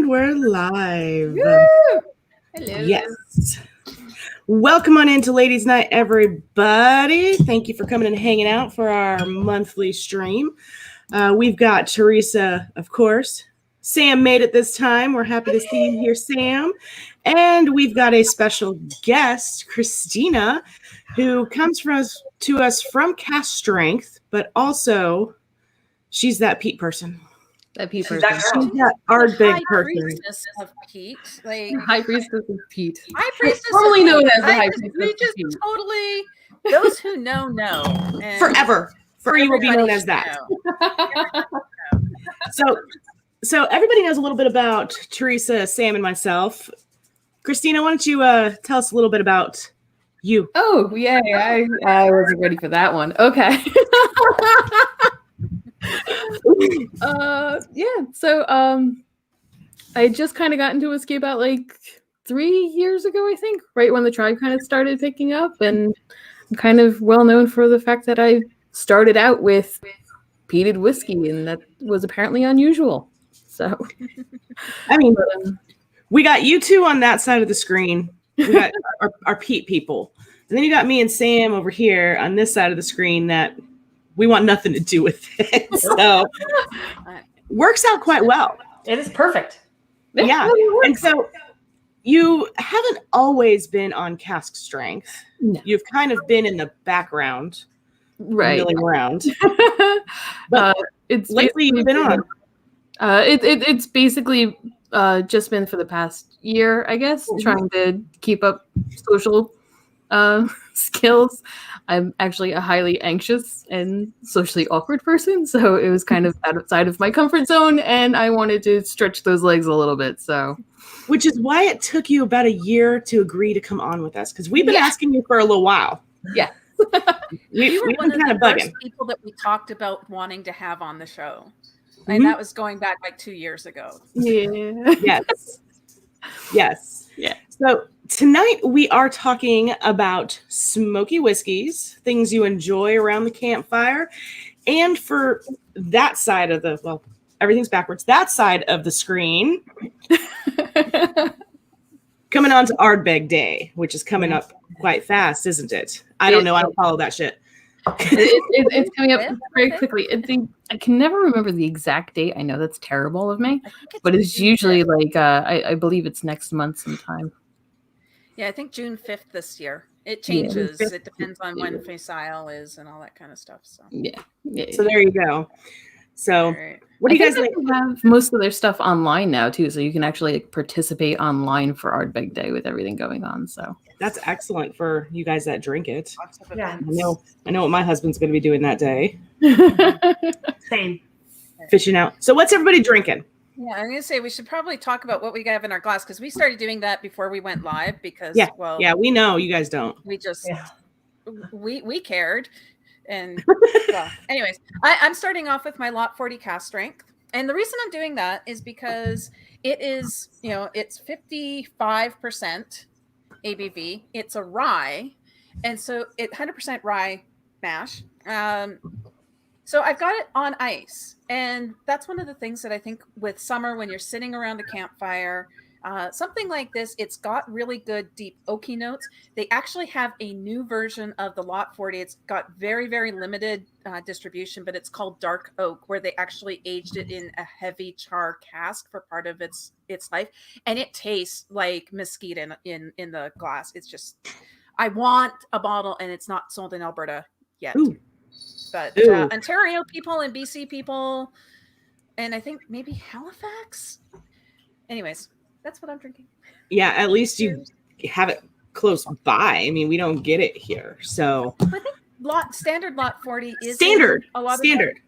And we're live. Woo! Hello. Yes. Welcome on into Ladies Night, everybody. Thank you for coming and hanging out for our monthly stream. We've got Theresa, of course. Sam made it this time. We're happy to see you here, Sam. And we've got a special guest, Christina, who comes to us from Cask Strength, but also she's that Peat person. That Peat person. She's that Ardbeg person. Priestess of Peat. Like, High Priestess of Peat. High Priestess Formerly of known Peat. as the High Priestess We of just Peat. totally, those who know. And Forever you will be known as that. So everybody knows a little bit about Theresa, Sam, and myself. Christina, why don't you tell us a little bit about you? Oh, yeah, I wasn't ready for that one. Okay. So I just kind of got into Whiskey about like 3 years ago, I think, right when the tribe kind of started picking up, and I'm kind of well known for the fact that I started out with peated whiskey, and that was apparently unusual. So, I mean, we got you two on that side of the screen. We got our Peat people, and then you got me and Sam over here on this side of the screen that we want nothing to do with it. So works out quite well. It is perfect. Yeah. And so you haven't always been on Cask Strength. No. You've kind of been in the background, right, milling around. But it's lately you've been on. It's basically just been for the past year, I guess, trying to keep up social skills. I'm actually a highly anxious and socially awkward person, so it was kind of outside of my comfort zone, and I wanted to stretch those legs a little bit. So, which is why it took you about a year to agree to come on with us, because we've been asking you for a little while. Yeah. You were one of the first people that we talked about wanting to have on the show. And that was going back like 2 years ago. Yeah. Yes. Yes. Yeah. So tonight we are talking about smoky whiskeys, things you enjoy around the campfire. And for that side of everything's backwards, that side of the screen, coming on to Ardbeg Day, which is coming up quite fast, isn't it? I don't know. I don't follow that shit. It's coming up very quickly. I can never remember the exact date. I know that's terrible of me, but it's usually like I believe it's next month sometime. Yeah, I think June 5th this year. It changes. It depends on when Facile is and all that kind of stuff. So yeah. So there you go. So what do you guys think? They have most of their stuff online now too, so you can actually participate online for Ardbeg Day with everything going on. So that's excellent for you guys that drink it. Yeah. I know what my husband's going to be doing that day. Same. Fishing out. So what's everybody drinking? Yeah, I'm going to say we should probably talk about what we have in our glass, because we started doing that before we went live because, we know you guys don't. We just, we cared. And anyways, I'm starting off with my Lot 40 Cask Strength. And the reason I'm doing that is because it is, it's 55% ABV. It's a rye. And so 100% rye mash. So I've got it on ice. And that's one of the things that I think with summer, when you're sitting around a campfire, something like this, it's got really good deep oaky notes. They actually have a new version of the Lot 40. It's got very, very limited distribution, but it's called Dark Oak, where they actually aged it in a heavy char cask for part of its life. And it tastes like mesquite in the glass. It's just, I want a bottle, and it's not sold in Alberta yet. Ooh. But Ontario people and BC people, and I think maybe Halifax. Anyways, that's what I'm drinking. Yeah, at least you have it close by. I mean, we don't get it here, so I think standard Lot 40 is standard. A lot standard.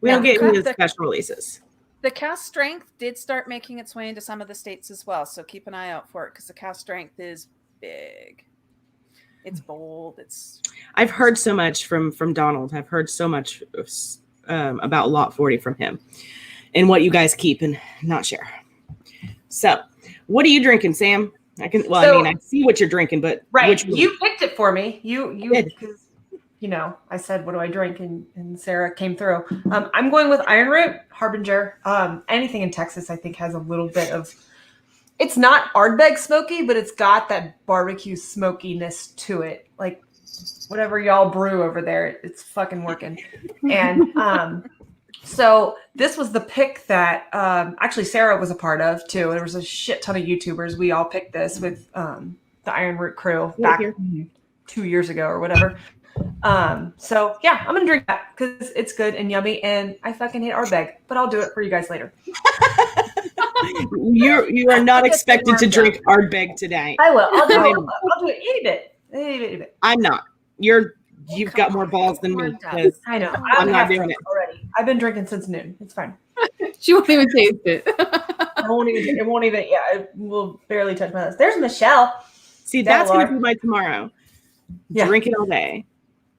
We don't get any of the special releases. The Cask Strength did start making its way into some of the states as well, so keep an eye out for it, because the Cask Strength is big. It's bold. I've heard so much from Donald. I've heard so much about Lot 40 from him, and what you guys keep and not share. So, what are you drinking, Sam? I see what you're drinking, but right, you picked it for me. You did. I said, what do I drink? And Sarah came through. I'm going with Iron Root, Harbinger. Anything in Texas, I think, has a little bit of, it's not Ardbeg smoky, but it's got that barbecue smokiness to it. Like whatever y'all brew over there, it's fucking working. And so this was the pick that actually Sarah was a part of too. There was a shit ton of YouTubers. We all picked this with the Iron Root crew back 2 years ago or whatever. So yeah, I'm gonna drink that because it's good and yummy, and I fucking hate Ardbeg, but I'll do it for you guys later. You are not expected to drink Ardbeg today. I will. I'll do it. Itty bit. I'm not. You've got more balls than me. I know. I'm not doing it already. I've been drinking since noon. It's fine. She won't even taste it. It won't even. Yeah, it will barely touch my lips. There's Michelle. See, that's gonna be my tomorrow. Yeah. Drink it all day.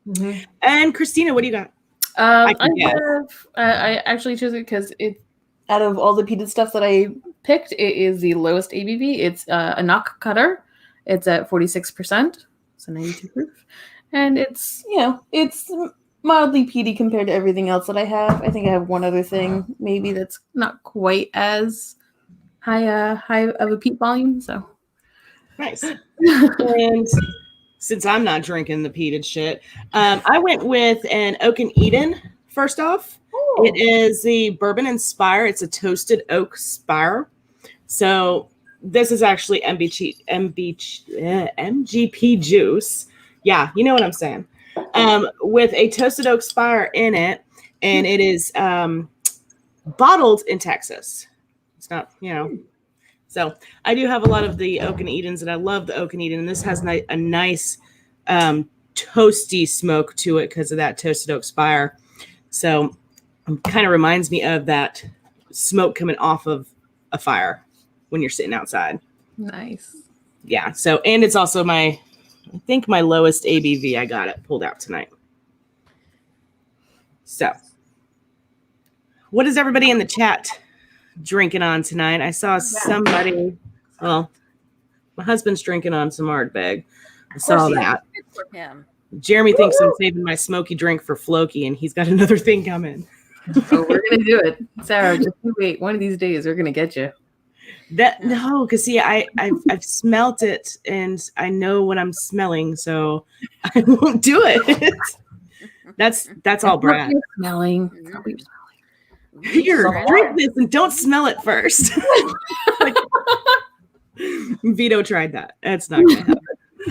Mm-hmm. And Christina, what do you got? I actually chose it because it, out of all the peated stuff that I picked, it is the lowest ABV. It's a knock cutter. It's at 46%. So 92 proof. And it's mildly peaty compared to everything else that I have. I think I have one other thing maybe that's not quite as high of a peat volume. So nice. And since I'm not drinking the peated shit, I went with an Oak and Eden. First off, it is the Bourbon and Spire. It's a toasted oak spire. So this is actually MGP juice. Yeah, you know what I'm saying. With a toasted oak spire in it, and it is bottled in Texas. It's not, So I do have a lot of the Oak and Edens, and I love the Oak and Eden. And this has a nice toasty smoke to it because of that toasted oak spire. So it kind of reminds me of that smoke coming off of a fire when you're sitting outside. Nice. Yeah. So, and it's also I think my lowest ABV. I got it pulled out tonight. So what is everybody in the chat drinking on tonight? I saw somebody, well, my husband's drinking on some Ardbeg. I saw that. Good for him. Jeremy thinks I'm saving my smoky drink for Floki, and he's got another thing coming. Oh, we're gonna do it, Sarah. Just wait. One of these days, we're gonna get you. No, because see, I've smelt it, and I know what I'm smelling, so I won't do it. That's all Brad. Smelling. Here, drink this and don't smell it first. Vito tried that. That's not gonna happen.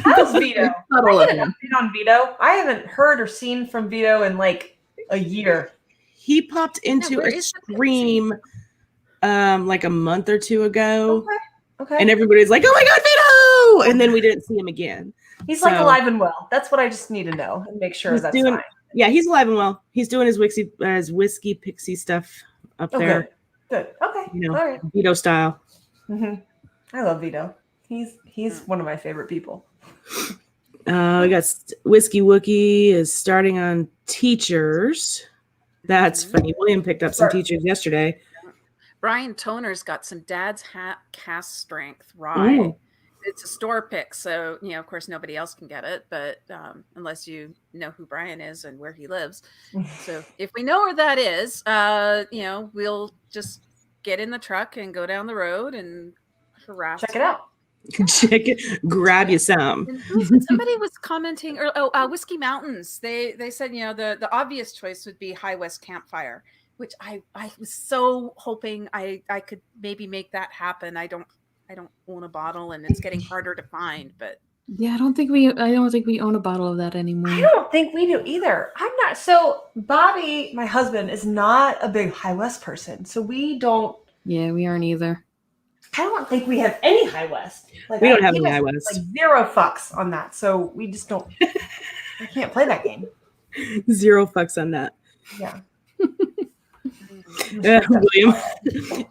How's Vito? I get an update on Vito. I haven't heard or seen from Vito in like a year. He popped into a stream like a month or two ago. Okay. And everybody's like, "Oh my God, Vito!" And then we didn't see him again. He's like alive and well. That's what I just need to know and make sure that's fine. Yeah, he's alive and well. He's doing his whiskey pixie stuff up there. Good. Okay. All right. Vito style. Mm-hmm. I love Vito. He's one of my favorite people. We got Whiskey Wookie is starting on Teachers. That's funny. William picked up some Teachers yesterday. Brian Toner's got some Dad's Cask Strength rye. It's a store pick, so of course nobody else can get it, but unless you know who Brian is and where he lives. So if we know where that is, we'll just get in the truck and go down the road and harass. Check it out. Check it. Grab you some. Somebody was commenting, Whiskey Mountains. They said the obvious choice would be High West Campfire, which I was so hoping I could maybe make that happen. I don't own a bottle, and it's getting harder to find. But yeah, I don't think we own a bottle of that anymore. I don't think we do either. I'm not. So Bobby, my husband, is not a big High West person, so we don't. Yeah, we aren't either. I don't think we have any High West. We don't have any High West. Like zero fucks on that, so we just don't. I can't play that game. Zero fucks on that. Yeah. William.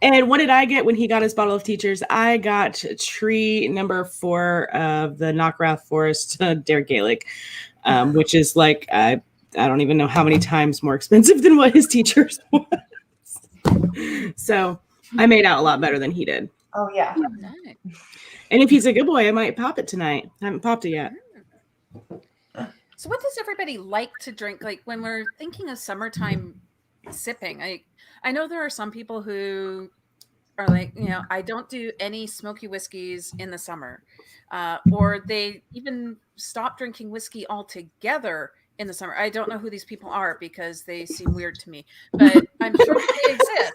And what did I get when he got his bottle of Teachers? I got tree number 4 of the Knockrath Forest Dare Gaelic, which is like I don't even know how many times more expensive than what his Teachers was. So I made out a lot better than he did. Oh yeah. And if he's a good boy, I might pop it tonight. I haven't popped it yet. So what does everybody like to drink? Like when we're thinking of summertime sipping, I know there are some people who are like, I don't do any smoky whiskeys in the summer, or they even stop drinking whiskey altogether in the summer. I don't know who these people are because they seem weird to me, but I'm sure that they exist.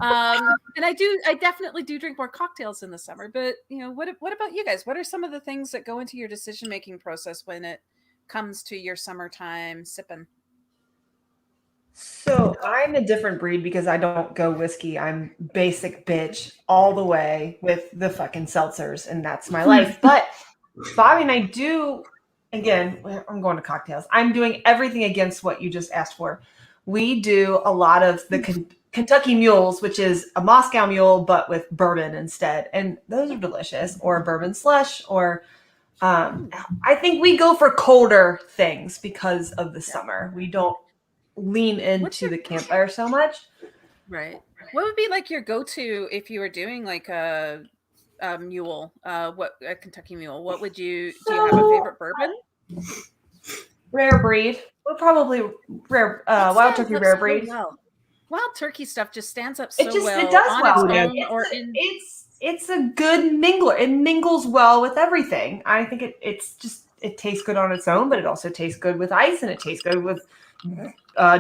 And I definitely do drink more cocktails in the summer. But what about you guys? What are some of the things that go into your decision making process when it comes to your summertime sipping? So I'm a different breed because I don't go whiskey. I'm basic bitch all the way with the fucking seltzers, and that's my life. But Bobby and I do, again, I'm going to cocktails. I'm doing everything against what you just asked for. We do a lot of the Kentucky mules, which is a Moscow mule, but with bourbon instead. And those are delicious, or a bourbon slush, or I think we go for colder things because of the summer. We don't lean into the campfire so much. Right. What would be like your go-to if you were doing like a mule, a Kentucky mule? What would do you have a favorite bourbon? Rare breed. We're probably rare wild turkey rare breed. Well. Wild turkey stuff just stands up so well. It does on well. Its own, it's a good mingler. It mingles well with everything. I think it tastes good on its own, but it also tastes good with ice, and it tastes good with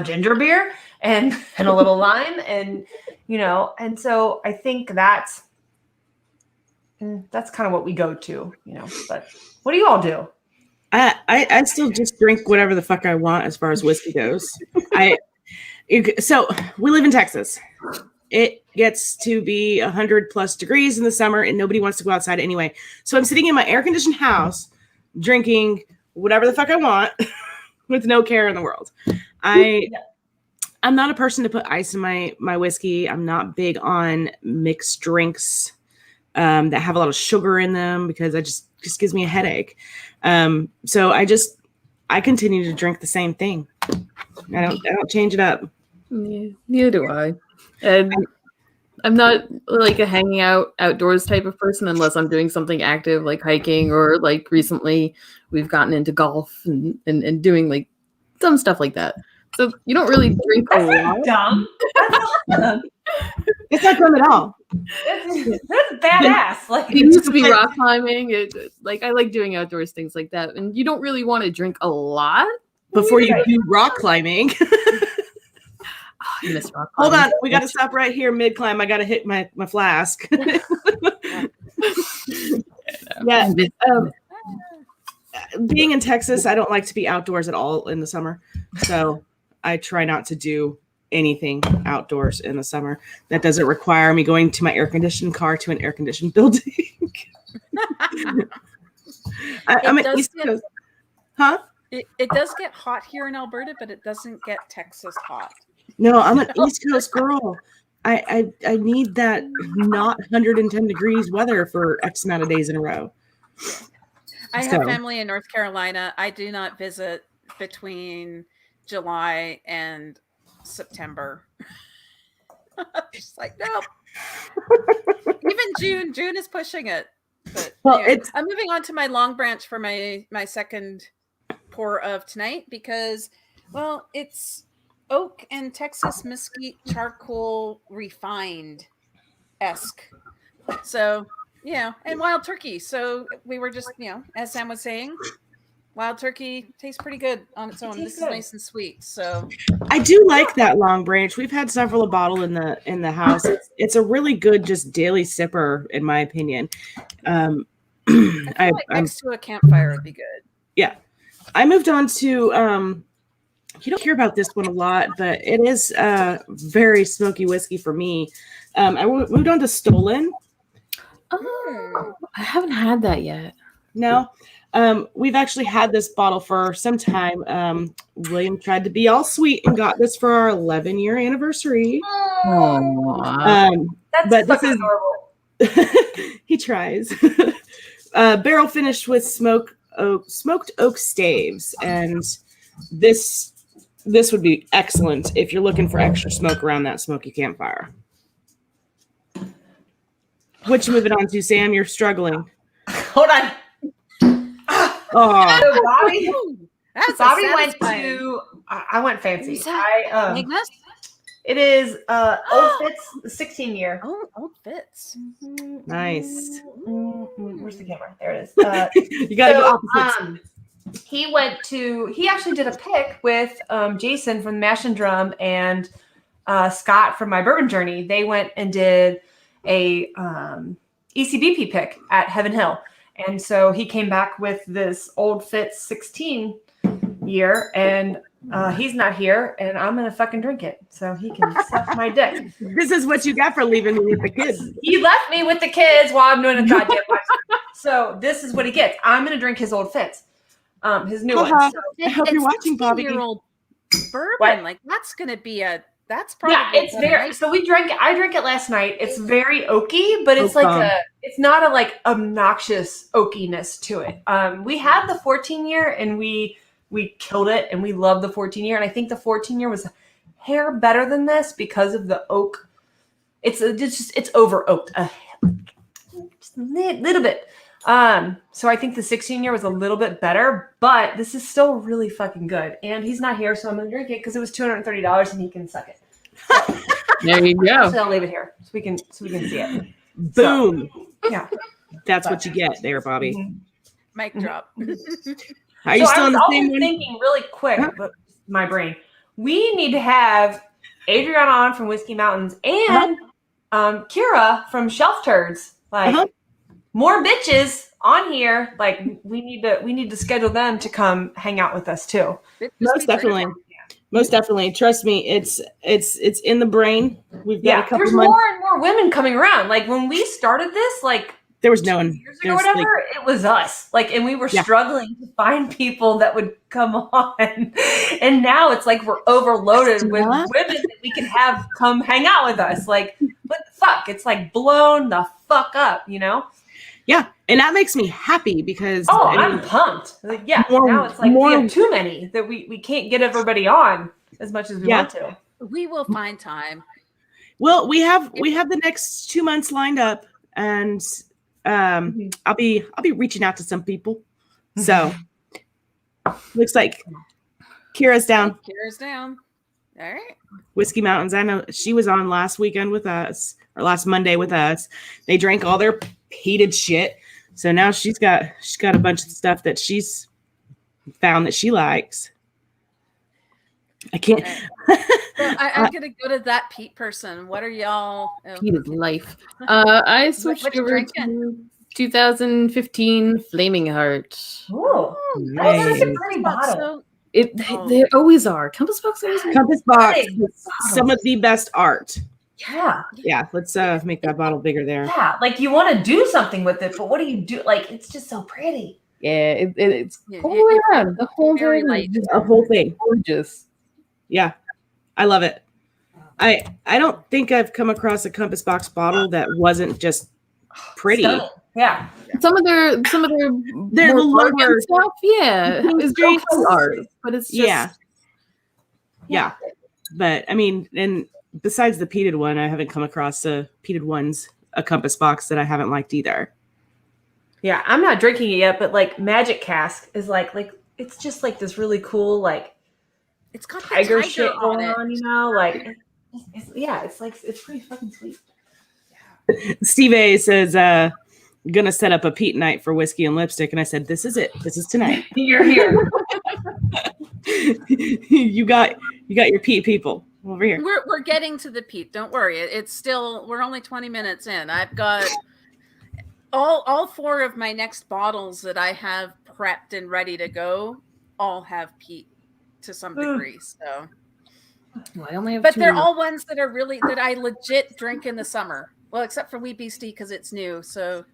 ginger beer and a little lime, and and so I think that's kind of what we go to, But what do you all do? I still just drink whatever the fuck I want as far as whiskey goes. So we live in Texas. It gets to be 100+ degrees in the summer, and nobody wants to go outside anyway. So I'm sitting in my air-conditioned house, drinking whatever the fuck I want, with no care in the world. I'm not a person to put ice in my whiskey. I'm not big on mixed drinks that have a lot of sugar in them because it just gives me a headache. So I continue to drink the same thing. I don't change it up. Yeah, neither do I. And I'm not like a hanging out outdoors type of person unless I'm doing something active like hiking, or like recently we've gotten into golf and doing like dumb stuff like that. So you don't really drink a lot. Dumb. That's awesome. It's not dumb at all. That's badass. Like It used to be rock climbing. Like I like doing outdoors things like that, and you don't really want to drink a lot Before you do rock climbing. I miss rock climbing. Hold on, we got to stop right here mid climb. I got to hit my flask. Yeah. Being in Texas, I don't like to be outdoors at all in the summer, so I try not to do anything outdoors in the summer that doesn't require me going to my air-conditioned car to an air-conditioned building. I'm an East Coast. Huh? It does get hot here in Alberta, but it doesn't get Texas hot. No, I'm an East Coast girl. I need that not 110 degrees weather for X amount of days in a row. I have family in North Carolina. I do not visit between July and September. Just like, nope. Even June is pushing it. But well, anyway, I'm moving on to my long branch for my second pour of tonight because, well, it's oak and Texas mesquite charcoal refined-esque. So, and wild turkey. So we were just, as Sam was saying, wild turkey tastes pretty good on its own. This is nice and sweet. So I do like that long branch. We've had several a bottle in the house. It's a really good just daily sipper, in my opinion. I feel like next to a campfire would be good. Yeah. I moved on to you don't hear about this one a lot, but it is very smoky whiskey for me. I moved on to Stolen. Oh, I haven't had that yet. No. We've actually had this bottle for some time. William tried to be all sweet and got this for our 11-year anniversary. Oh, that's fucking adorable. He tries. Barrel finished with smoked oak staves, and this would be excellent if you're looking for extra smoke around that smoky campfire. What you moving on to, Sam? You're struggling. Hold on. Oh, Bobby, That's Bobby a went satisfying- to. I went fancy. Is that Magnus? It is Old Fitz, the 16 year. Oh, Old Fitz. Nice. Where's the camera? There it is. You got to go opposites. He actually did a pick with Jason from the Mash and Drum and Scott from My Bourbon Journey. They went and did a ECBP pick at Heaven Hill. And so he came back with this Old Fitz 16 year, and he's not here, and I'm going to fucking drink it so he can suck my dick. This is what you got for leaving me with the kids. He left me with the kids while I'm doing a goddamn podcast. So this is what he gets. I'm going to drink his Old Fitz. His new one. So, I hope you're watching, Bobby. 16-year-old bourbon. What? Like that's gonna be that's probably it's very. So I drank it last night. It's very oaky, but it's it's not a like obnoxious oakiness to it. We had the 14 year and we killed it, and we love the 14 year, and I think the 14 year was a hair better than this because of the oak. It's over oaked just a little bit. So I think the 16 year was a little bit better, but this is still really fucking good. And he's not here, so I'm gonna drink it because it was $230 and he can suck it. So, There you go. so I'll leave it here so we can see it. Boom. So, yeah. That's what you get there, Bobby. mic drop. Are you still I in was the same also one? thinking really quick, but my brain. We need to have Adriana on from Whiskey Mountains and Kira from Shelf Turds. Like more bitches on here. Like we need to schedule them to come hang out with us too. Most definitely. Most definitely. Trust me, it's in the brain. We've got a couple there's months. more and more women coming around. Like when we started this, like There was no one. years ago or whatever, it was us. Like, and we were struggling to find people that would come on. And now it's like we're overloaded with women that we can have come hang out with us. Like, what the fuck? It's like blown the fuck up, you know? Yeah, and that makes me happy because I'm pumped. Like, now it's like we have too many that we can't get everybody on as much as we want to. We will find time. Well, we have the next 2 months lined up, and I'll be reaching out to some people. So looks like Kira's down. Kira's down. All right. Whiskey Mountains. I know she was on last weekend with us, or last Monday with us. They drank all their peated shit. So now she's got a bunch of stuff that she's found that she likes. I can't. So I'm gonna go to that Peat person. What are y'all? Peat is life. I switched What you over drinking? to 2015 Flaming Heart. Oh, Nice. that's a pretty bottle. They always are. Compass Box always are. Compass Box, Nice. some of the best art. Yeah. Yeah, let's make that bottle bigger there. Yeah, like you want to do something with it, but what do you do? Like, it's just so pretty. Yeah, it's Yeah, all the way around. The whole very thing light. is A whole thing. gorgeous. Yeah, I love it. I don't think I've come across a Compass Box bottle that wasn't just pretty. Stunning. Yeah. Some of their They're more the lower elegant stuff, yeah, it's streets. okay art, but it's just Yeah. But I mean, and besides the peated one, I haven't come across a Compass Box that I haven't liked either. Yeah, I'm not drinking it yet, but like Magic Cask is like it's just like this really cool like It's got the tiger shit on going it. on, you know? Like it's pretty fucking sweet. Steve A says, gonna set up a Peat night for whiskey and lipstick. And I said, this is it. This is tonight. You're here. you got your Peat people over here. We're getting to the Peat. Don't worry. It's still we're only 20 minutes in. I've got all 4 of my next bottles that I have prepped and ready to go all have Peat to some degree. So well, I only have but 2 they're more. all ones that are really that I legit drink in the summer. Well, except for Wee Beastie because it's new. So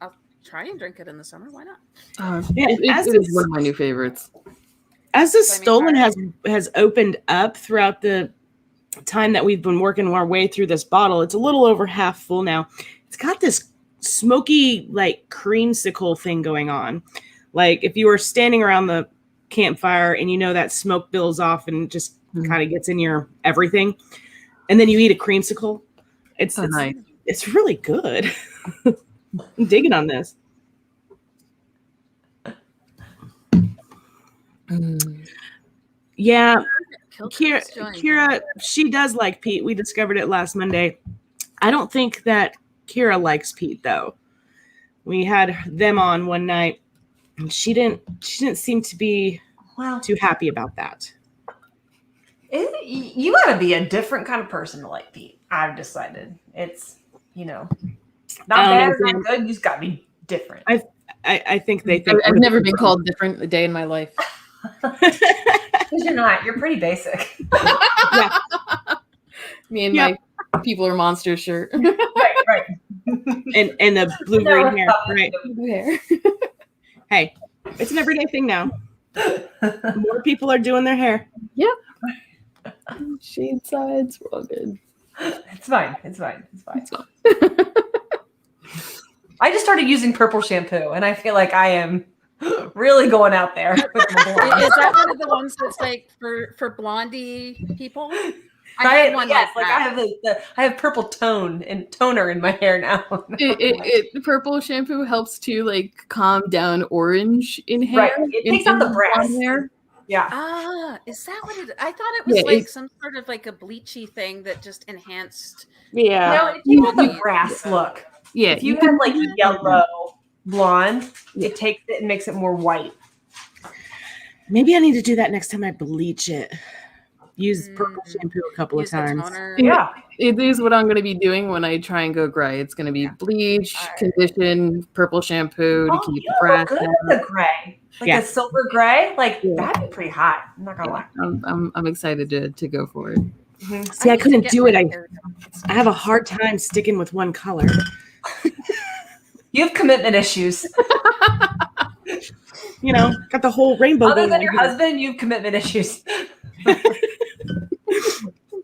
I'll try and drink it in the summer. Why not? As It is one of my new favorites. As the Flaming Stolen Heart. has opened up throughout the time that we've been working our way through this bottle, it's a little over half full now. It's got this smoky, like creamsicle thing going on. Like if you were standing around the campfire and you know that smoke builds off and just kind of gets in your everything, and then you eat a creamsicle. It's nice. It's really good. I'm digging on this. Yeah, Kilker's joined. Kira, she does like Peat. We discovered it last Monday. I don't think that Kira likes Peat though. We had them on one night, and she didn't seem to be too happy about that. You got to be a different kind of person to like Peat. I've decided it's not bad or not good. You just got to be different. I think they think I've never been called different a day in my life. Because you're not. You're pretty basic. Yeah. Me and my people are monsters shirt. Right. And the blue-green hair. Right. Blue hair. Hey, it's an everyday thing now. More people are doing their hair. Yep. Shade sides, we're all good. It's fine. I just started using purple shampoo, and I feel like I am really going out there. With my blonde. Is that one of the ones that's like for blondie people? I had one yes, like that. I have purple toner in my hair now. Purple shampoo helps to like calm down orange in hair. Right. It takes out the brass. Hair. Yeah. Ah, is that what it is? I thought it was some sort of like a bleachy thing that just enhanced. Yeah. No, it takes out the brass look. Yeah. If you have like yellow blonde, it takes it and makes it more white. Maybe I need to do that next time I bleach it. Use purple shampoo a couple of times. Yeah. It is what I'm going to be doing when I try and go gray. It's going to be bleach, condition, purple shampoo to keep the brass good down. with the gray. Like a silver gray. Like that'd be pretty hot. I'm not going to lie. I'm excited to go for it. Mm-hmm. See, I couldn't do it. I have a hard time sticking with one color. You have commitment issues. Got the whole rainbow. Other than your husband, you have commitment issues.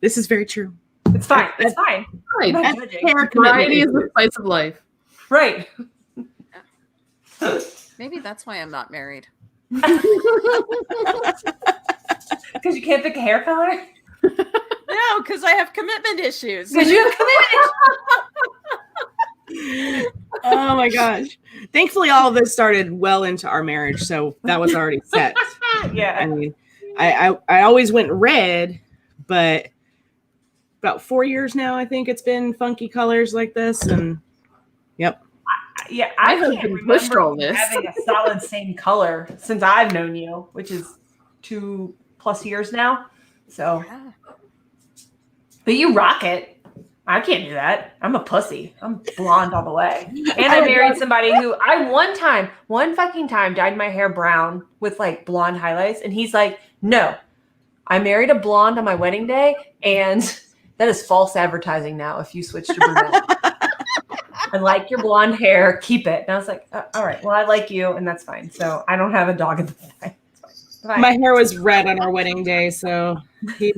This is very true. It's fine. It's fine. Right. I'm not judging. Variety is the spice of life. Right. Maybe that's why I'm not married. Because you can't pick a hair color? No, because I have commitment issues. Because you have commitment issues. Oh my gosh. Thankfully, all of this started well into our marriage, so that was already set. Yeah. I mean, I always went red, but about 4 years now, I think it's been funky colors like this, and yep. Yeah, I can't remember all this. having a solid same color since I've known you, which is 2+ years now. So, but you rock it. I can't do that. I'm a pussy. I'm blonde all the way. And I married somebody who one fucking time dyed my hair brown with like blonde highlights. And he's like, no, I married a blonde on my wedding day. And that is false advertising now if you switch to brunette. I like your blonde hair. Keep it. And I was like, all right, well, I like you. And that's fine. So I don't have a dog in the fight. It's fine. My hair was red on our wedding day. So he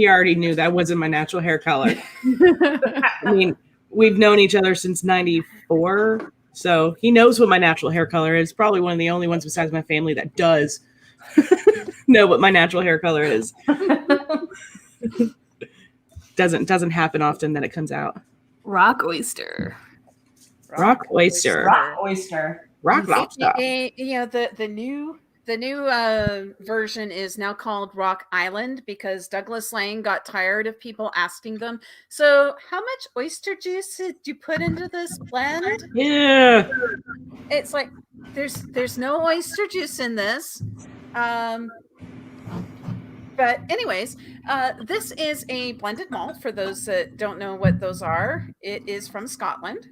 already knew that wasn't my natural hair color. I mean, we've known each other since 94. So he knows what my natural hair color is. Probably one of the only ones besides my family that does know what my natural hair color is. Doesn't happen often that it comes out. Rock oyster. Rock oyster. Rock oyster. Rock lobster. The new version is now called Rock Island because Douglas Lane got tired of people asking them, so how much oyster juice did you put into this blend? Yeah. It's like there's no oyster juice in this. But anyways, this is a blended malt for those that don't know what those are. It is from Scotland.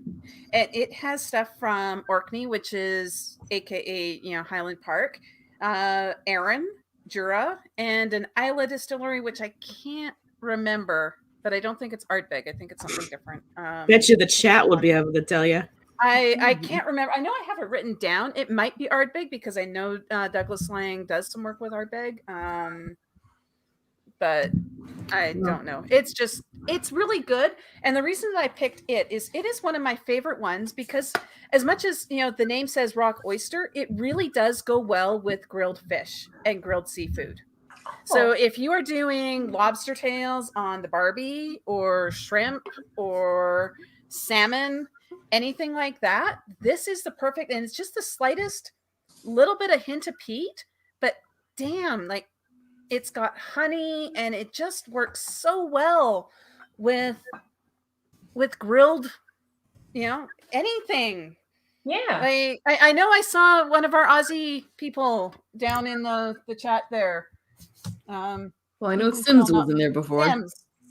And it has stuff from Orkney, which is AKA, Highland Park, Arran, Jura, and an Isla distillery, which I can't remember, but I don't think it's Ardbeg. I think it's something different. Bet you the chat would be able to tell you. I can't remember. I know I have it written down. It might be Ardbeg because I know Douglas Lang does some work with Ardbeg. But I don't know. It's really good. And the reason that I picked it is one of my favorite ones because as much as, the name says rock oyster, it really does go well with grilled fish and grilled seafood. So if you are doing lobster tails on the Barbie or shrimp or salmon, anything like that, this is the perfect, and it's just the slightest little bit of hint of peat, but damn, like it's got honey and it just works so well with grilled, anything. Yeah. Like I know I saw one of our Aussie people down in the chat there. Well, I know Sims was in there before.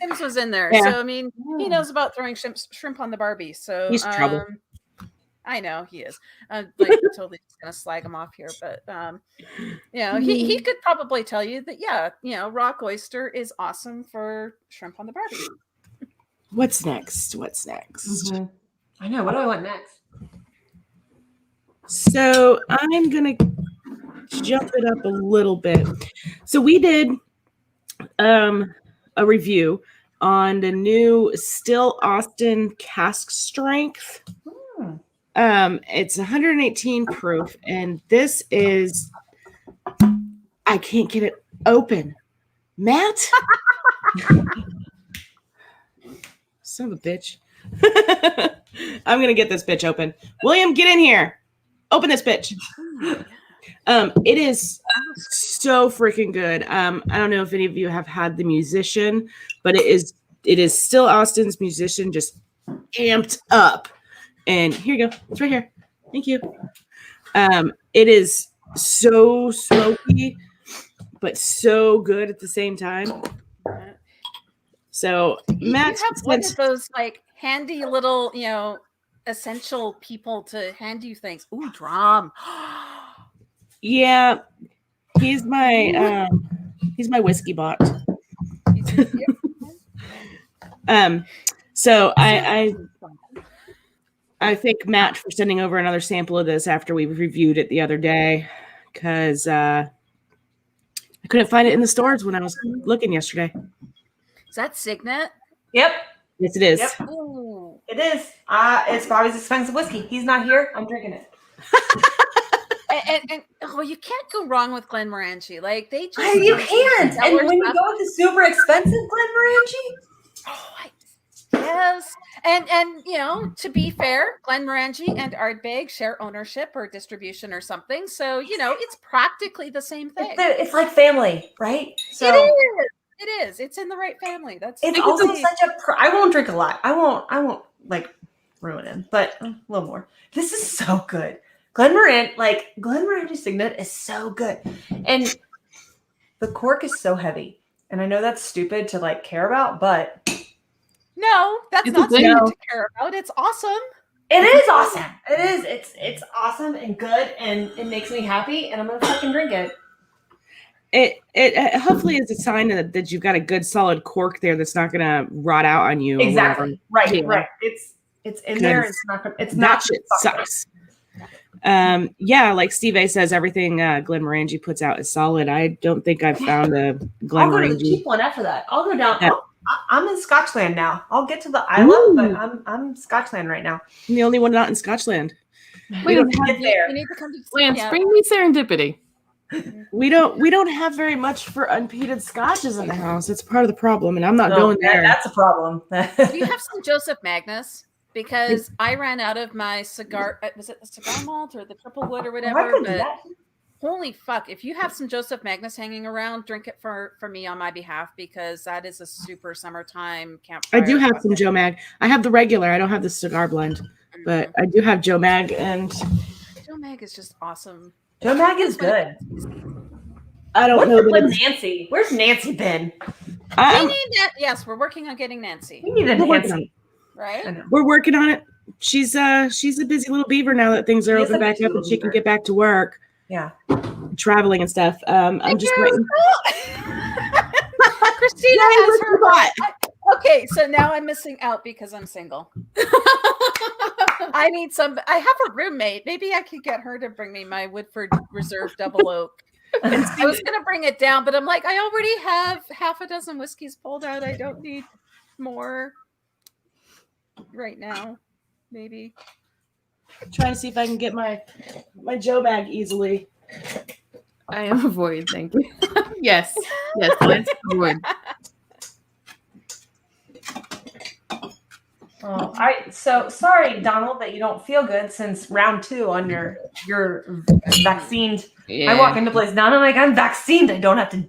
Sims was in there. Yeah. So I mean, he knows about throwing shrimp on the Barbie. So He's trouble. I know he is. Like totally just gonna slag him off here, but he could probably tell you that rock oyster is awesome for shrimp on the Barbie. What's next? Mm-hmm. I know. What do I want next? So I'm gonna jump it up a little bit. So we did a review on the new Still Austin Cask Strength. It's 118 proof, and this is, I can't get it open. Matt? Son of a bitch. I'm going to get this bitch open. William, get in here. Open this bitch. It is so freaking good. I don't know if any of you have had the Musician, but it is Still Austin's Musician, just amped up. And here you go. It's right here. Thank you. It is so smoky, but so good at the same time. So Matt, you have one of those like handy little, essential people to hand you things. Ooh, drum. Yeah, he's my whiskey bot. So I thank Matt for sending over another sample of this after we reviewed it the other day, because I couldn't find it in the stores when I was looking yesterday. Is that Signet? Yep. Yes, it is. Yep. It is. It's Bobby's expensive whiskey. He's not here. I'm drinking it. and you can't go wrong with Glenmorangie. Like they just you can't. And when you go with the super expensive Glenmorangie, yes. And to be fair, Glenmorangie and Ardbeg share ownership or distribution or something. So it's practically the same thing. It's like family, right? So it is. It is. It's in the right family. It's also such a. I won't drink a lot. I won't like ruin him, but a little more. This is so good. Glenmorangie Signet is so good, and the cork is so heavy. And I know that's stupid to like care about, but no, that's not stupid to care about. It's awesome. It is awesome. It is. It's awesome and good, and it makes me happy. And I'm gonna fucking drink it. It hopefully is a sign that you've got a good solid cork there that's not gonna rot out on you. Exactly. Right. Yeah. Right. It's in there. It's not. It's not. Shit sucks. Like Steve A says, everything Glenmorangie puts out is solid. I don't think I've found a Glenmorangie. I'll go to the cheap one after that. I'll go down. Yeah. I'm in Scotchland now. I'll get to the island, but I'm Scotchland right now. I'm the only one not in Scotchland. We don't have there. You need to come to Lance, bring me serendipity. We don't have very much for unpeated scotches in the house. It's part of the problem, and I'm not going there. That's a problem. Do you have some Joseph Magnus? Because I ran out of my cigar. Was it the cigar malt or the triple wood or whatever? But holy fuck! If you have some Joseph Magnus hanging around, drink it for me on my behalf, because that is a super summertime campfire. I do have some Joe Mag. I have the regular. I don't have the cigar blend, but I do have Joe Mag, and Joe Mag is just awesome. Joe Mag is good. I don't know. Nancy? Where's Nancy been? We need that. Yes, we're working on getting Nancy. We need a Nancy. Right? We're working on it. She's a busy little beaver now that things are open back up and she can get back to work. Yeah. Traveling and stuff. I'm just waiting. Christina has her bot. Okay, so now I'm missing out because I'm single. I have a roommate. Maybe I could get her to bring me my Woodford Reserve Double Oak. I was going to bring it down, but I'm like, I already have half a dozen whiskeys pulled out. I don't need more right now. Maybe. Trying to see if I can get my Joe Mag easily. I am a void, thank you. Yes, let's void. Oh, so sorry, Donald, that you don't feel good since round 2 on your vaccinated. Yeah. I walk into place now and I'm like, I'm vaccinated. I don't have to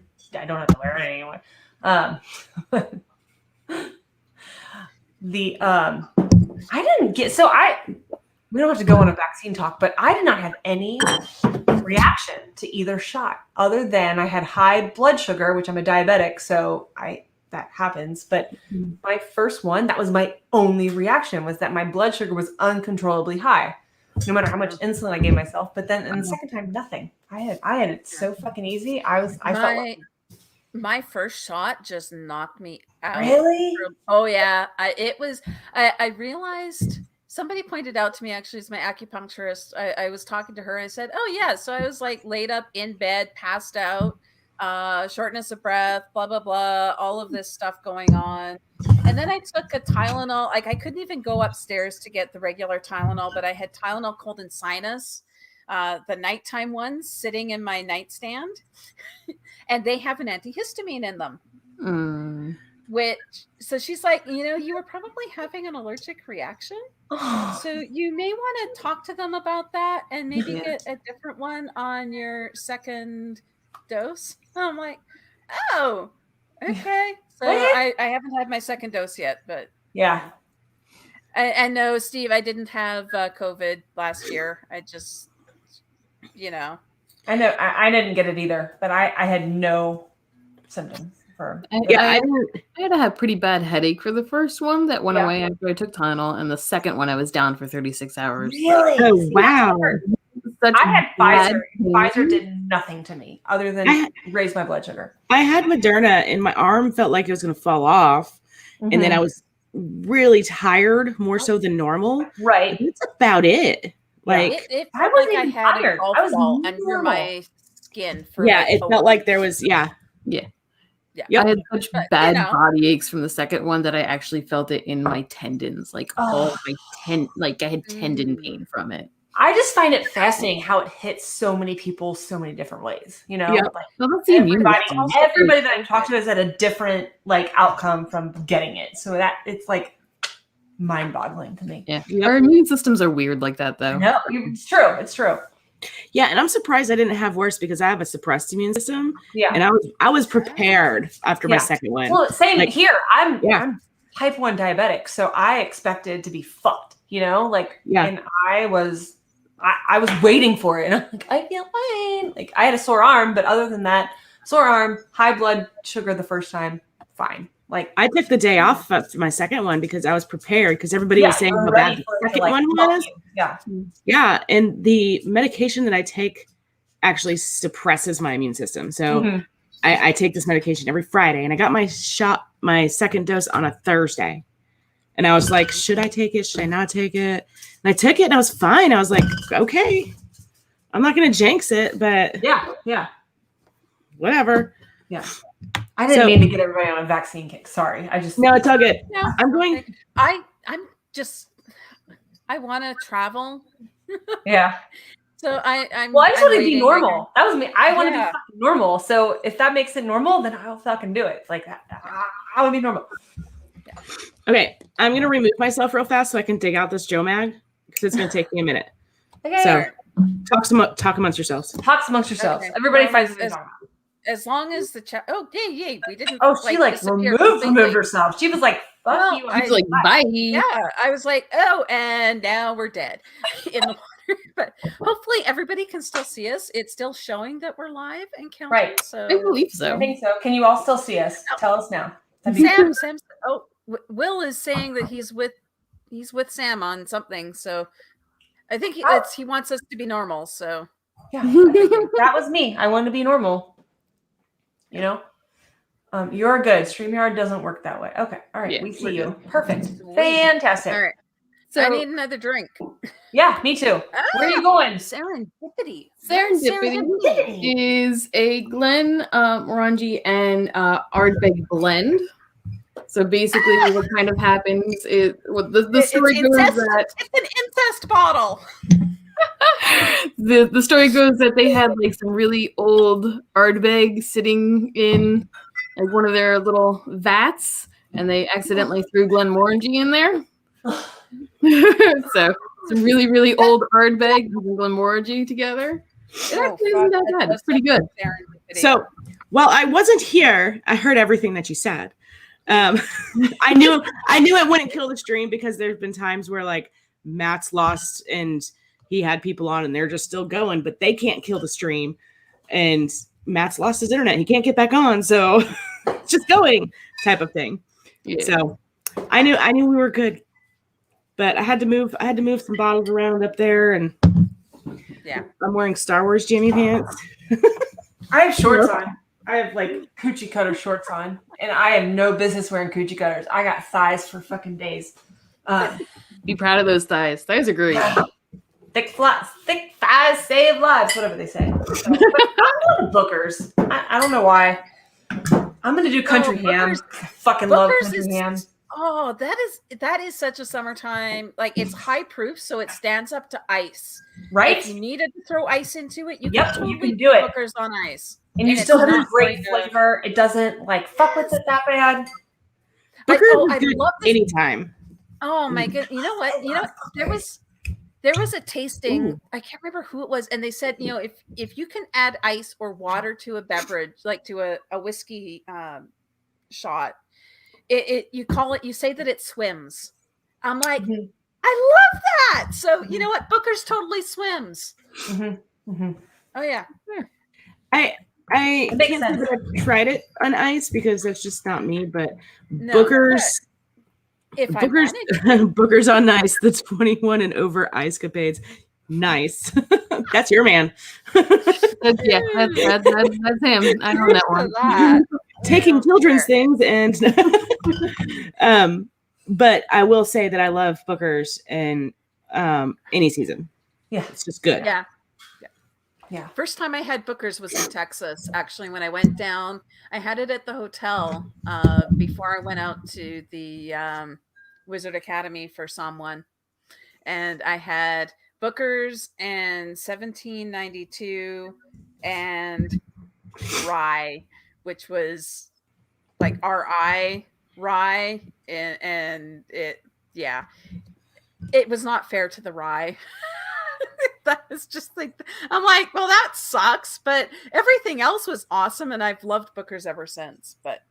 wear it anymore. I didn't get we don't have to go on a vaccine talk, but I did not have any reaction to either shot other than I had high blood sugar, which I'm a diabetic, so that happens. But my first one, that was my only reaction, was that my blood sugar was uncontrollably high, no matter how much insulin I gave myself. But then, and the second time, nothing. I had it so fucking easy. I felt like, my first shot just knocked me out. Really? Oh yeah. I realized, somebody pointed out to me, actually, as my acupuncturist, I was talking to her. I said, oh yeah. So I was like laid up in bed, passed out, shortness of breath, blah, blah, blah, all of this stuff going on. And then I took a Tylenol. Like, I couldn't even go upstairs to get the regular Tylenol, but I had Tylenol cold and sinus, the nighttime ones, sitting in my nightstand. And they have an antihistamine in them. So she's like, you were probably having an allergic reaction. So you may want to talk to them about that and maybe get a different one on your second dose. I'm like, oh, okay. So I haven't had my second dose yet, but yeah. And no, Steve, I didn't have COVID last year. I just, I know I didn't get it either, but I had no symptoms. I had a pretty bad headache for the first one that went away after I took Tylenol, and the second one I was down for 36 hours. Really? Oh, wow. I had Pfizer. Pfizer did nothing to me other than raise my blood sugar. I had Moderna, and my arm felt like it was going to fall off, and then I was really tired, more so than normal. Right. That's about it. Like, it felt like I had a golf ball under my skin. It felt like there was, Yeah. I had such bad body aches from the second one that I actually felt it in my tendons, like all my I had tendon pain from it. I just find it fascinating how it hits so many people so many different ways. Like, that's the everybody that I talk to has had a different outcome from getting it. So that it's like mind-boggling to me. Yeah, our immune systems are weird like that, though. No, it's true. It's true. Yeah, and I'm surprised I didn't have worse because I have a suppressed immune system. Yeah, and I was prepared after my second one. Well, same here. I'm type 1 diabetic, so I expected to be fucked. And I was waiting for it, and I'm like, I feel fine. Like, I had a sore arm, but other than that, sore arm, high blood sugar the first time, fine. Like, I took the day off after my second one because I was prepared because everybody was saying how bad the second one was. Yeah. And the medication that I take actually suppresses my immune system. So I take this medication every Friday, and I got my second dose on a Thursday. And I was like, should I take it? Should I not take it? And I took it and I was fine. I was like, okay, I'm not going to jinx it, but whatever. Yeah. I didn't mean to get everybody on a vaccine kick. Sorry. No, it's all good. No, I'm going. I want to travel. Yeah. So I just want to be normal. That was me. I want to be fucking normal. So if that makes it normal, then I'll fucking do it. Like, I want to be normal. Yeah. Okay. I'm going to remove myself real fast so I can dig out this Joe Mag because it's going to take me a minute. Okay. So talk amongst yourselves. Talks amongst yourselves. Okay. Everybody finds something to talk about. As long as the chat. Oh, yay! We didn't. Oh, she removed herself. She was like, "Fuck you!" I was like, "Bye." Yeah, I was like, "Oh," and now we're dead in the water. But hopefully, everybody can still see us. It's still showing that we're live and counting. Right. So I believe so. I think so. Can you all still see us? Tell us now. Sam. Oh, Will is saying that he's with Sam on something. So I think he wants us to be normal. So yeah, that was me. I wanted to be normal. You're good. StreamYard doesn't work that way. Okay. All right. We see you. Perfect. Fantastic. All right. So I need another drink. Yeah, me too. Where are you going? Serendipity. Serendipity is a Glen Morangi and Ardbeg blend. So basically, what kind of happens is the story goes that it's an incest bottle. The story goes that they had like some really old Ardbeg sitting in like one of their little vats, and they accidentally threw Glenmorangie in there. So some really, really old Ardbeg and Glenmorangie together. It actually isn't that bad. It's pretty good. So while I wasn't here, I heard everything that you said. I knew it wouldn't kill the stream because there's been times where like Matt's lost and he had people on and they're just still going, but they can't kill the stream. And Matt's lost his internet. He can't get back on. So it's just going type of thing. Yeah. So I knew we were good, but I had to move some bottles around up there, and yeah, I'm wearing Star Wars jammy pants. I have shorts on. I have like coochie cutter shorts on, and I have no business wearing coochie cutters. I got thighs for fucking days. Be proud of those thighs. Thighs are great. Thick thighs save lives, whatever they say. So, Bookers. I don't know why. I'm gonna do country ham. I fucking love country ham. Oh, that is such a summertime. Like, it's high proof, so it stands up to ice. Right? If you needed to throw ice into it, you can do it. Bookers on ice. And you still have a great flavor. It doesn't like fuck with it that bad. Bookers is good anytime. Oh my god! You know what? There was a tasting. Ooh. I can't remember who it was, and they said, if you can add ice or water to a beverage, like to a whiskey shot, you say that it swims. I'm like, mm-hmm. I love that. So you know what? Booker's totally swims. Mm-hmm. Mm-hmm. Oh yeah. I can't say that I've tried it on ice because that's just not me. But Booker's. Booker's on ice, the 21 and over ice capades. Nice. That's your man. That's him. I know that one. Taking children's things and but I will say that I love Booker's in any season. Yeah. It's just good. Yeah. First time I had Booker's was in Texas. Actually, when I went down, I had it at the hotel before I went out to the Wizard Academy for someone. And I had Booker's and 1792 and rye, which was like RI rye. And it was not fair to the rye. That was just like, I'm like, well, that sucks, but everything else was awesome, and I've loved Booker's ever since. But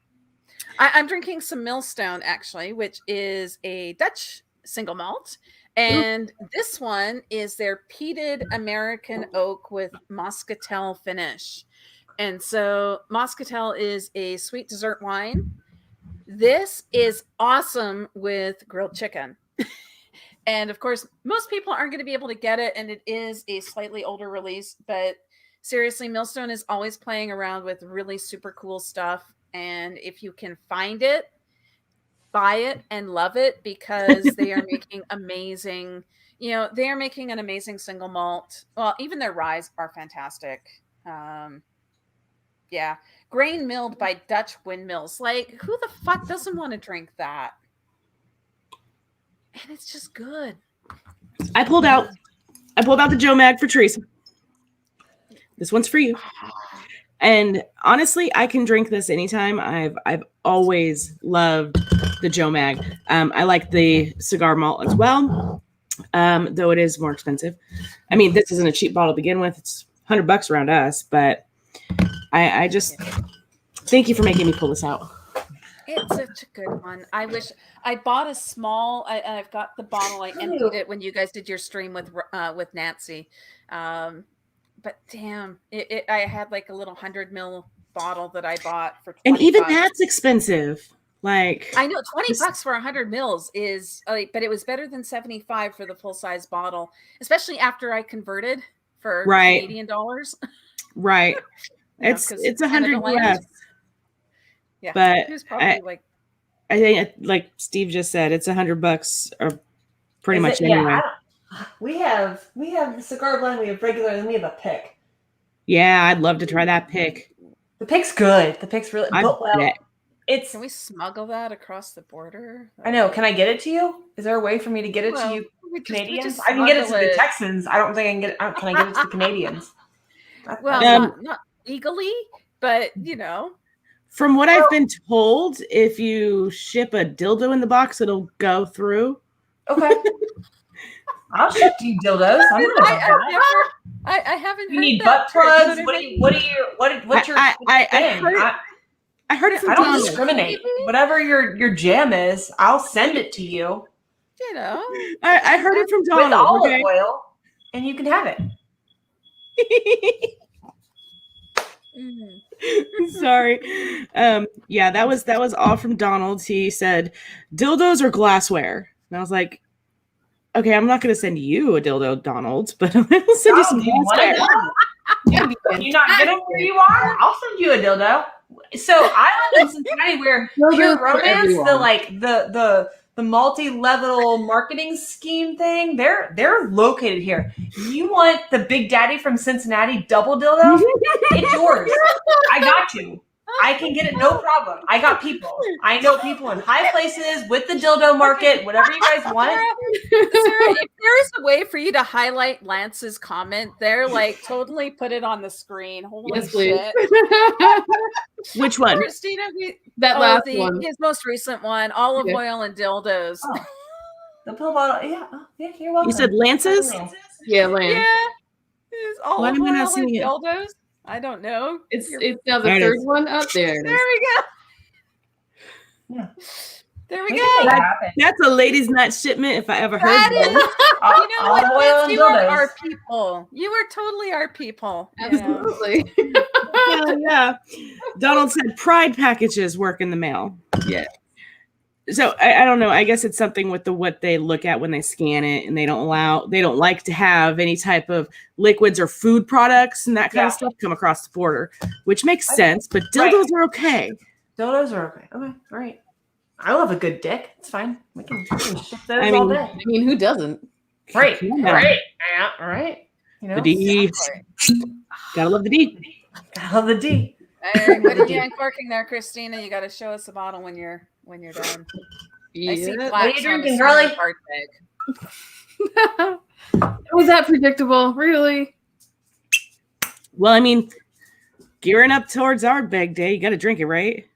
I'm drinking some Millstone, actually, which is a Dutch single malt, and this one is their peated American oak with muscatel finish. And so muscatel is a sweet dessert wine. This is awesome with grilled chicken. And of course, most people aren't going to be able to get it, and it is a slightly older release. But seriously, Millstone is always playing around with really super cool stuff. And if you can find it, buy it and love it, because they are making amazing, they are making an amazing single malt. Well, even their ryes are fantastic. Grain milled by Dutch windmills. Like, who the fuck doesn't want to drink that? And it's just good. I pulled out the Joe Mag for Theresa. This one's for you. And honestly, I can drink this anytime. I've always loved the Joe Mag. I like the cigar malt as well, though it is more expensive. I mean, this isn't a cheap bottle to begin with. It's $100 around us, but I just thank you for making me pull this out. It's such a good one. I wish I bought a small. I've got the bottle. I emptied it when you guys did your stream with Nancy. But damn, I had like a little 100 ml bottle that I bought for $20. And even that's expensive. Like, I know $20 for 100 mils is like, but it was better than 75 for the full size bottle, especially after I converted for Canadian dollars. Right. It's 100 US. Yeah, but it was probably I think, like Steve just said, it's $100 or pretty much anyway. Yeah, we have the cigar blend, we have regular, and we have a pick. Yeah, I'd love to try that pick. The pick's good. The pick's really Can we smuggle that across the border? I know. Can I get it to you? Is there a way for me to get it to you Canadians? I can get it to the Texans. I don't think I can get it. Can I get it to the Canadians? Well, not legally, but From what I've been told, if you ship a dildo in the box, it'll go through. Okay. I'll ship you dildos. I'm not about that. I haven't. You heard need that butt plugs. term. What's your thing? I heard it from I don't Donald. discriminate. Whatever your jam is, I'll send it to you. You know, I heard it from With Donald. olive Okay? oil, and you can have it. Sorry. Yeah, that was all from Donald. He said, dildos or glassware? And I was like, okay, I'm not going to send you a dildo, Donald, but I'll send you some glassware. Can you not get them where you are? I'll send you a dildo. So I live in Cincinnati where Pure Romance, the multi-level marketing scheme thing, they're located here. You want the Big Daddy from Cincinnati double dildo? It's yours. I got you. I can get it, no problem. I got people. I know people in high places with the dildo market, whatever you guys want. Sarah, if there is a way for you to highlight Lance's comment there, like totally put it on the screen. Holy Yes, please. shit. Which one? Christina, Last one. His most recent one, olive Yeah. oil and dildos. Oh. The pill bottle, yeah, you're welcome. You said Lance's? Yeah, Lance. Yeah. His Why olive am I oil not and seeing it? dildos. I don't know. It's now the There it third is. one up there. There we go. Yeah. There we We go. can make it happen. That's a ladies' night shipment if I ever heard That one. is, you know Olive what? oil Lance, and you are dildos. our people. You are totally our people. you know. Absolutely. Hell yeah. Donald said pride packages work in the mail. Yeah. So I don't know. I guess it's something with what they look at when they scan it, and they don't like to have any type of liquids or food products and that kind of stuff come across the border, which makes sense. But dildos are okay. Dildos are okay. Okay, all right. I love a good dick. It's fine. We can ship those I all mean, day. I mean, who doesn't? Right. Yeah. Right. Yeah, all right. You know, The D. Gotta love the D. I love the D. Hey, what are you uncorking there, Christina? You got to show us the bottle when you're done. I see Yeah. black. What are you drinking, girly? Was that predictable? Really? Well, I mean, gearing up towards Ardbeg Day, you got to drink it, right?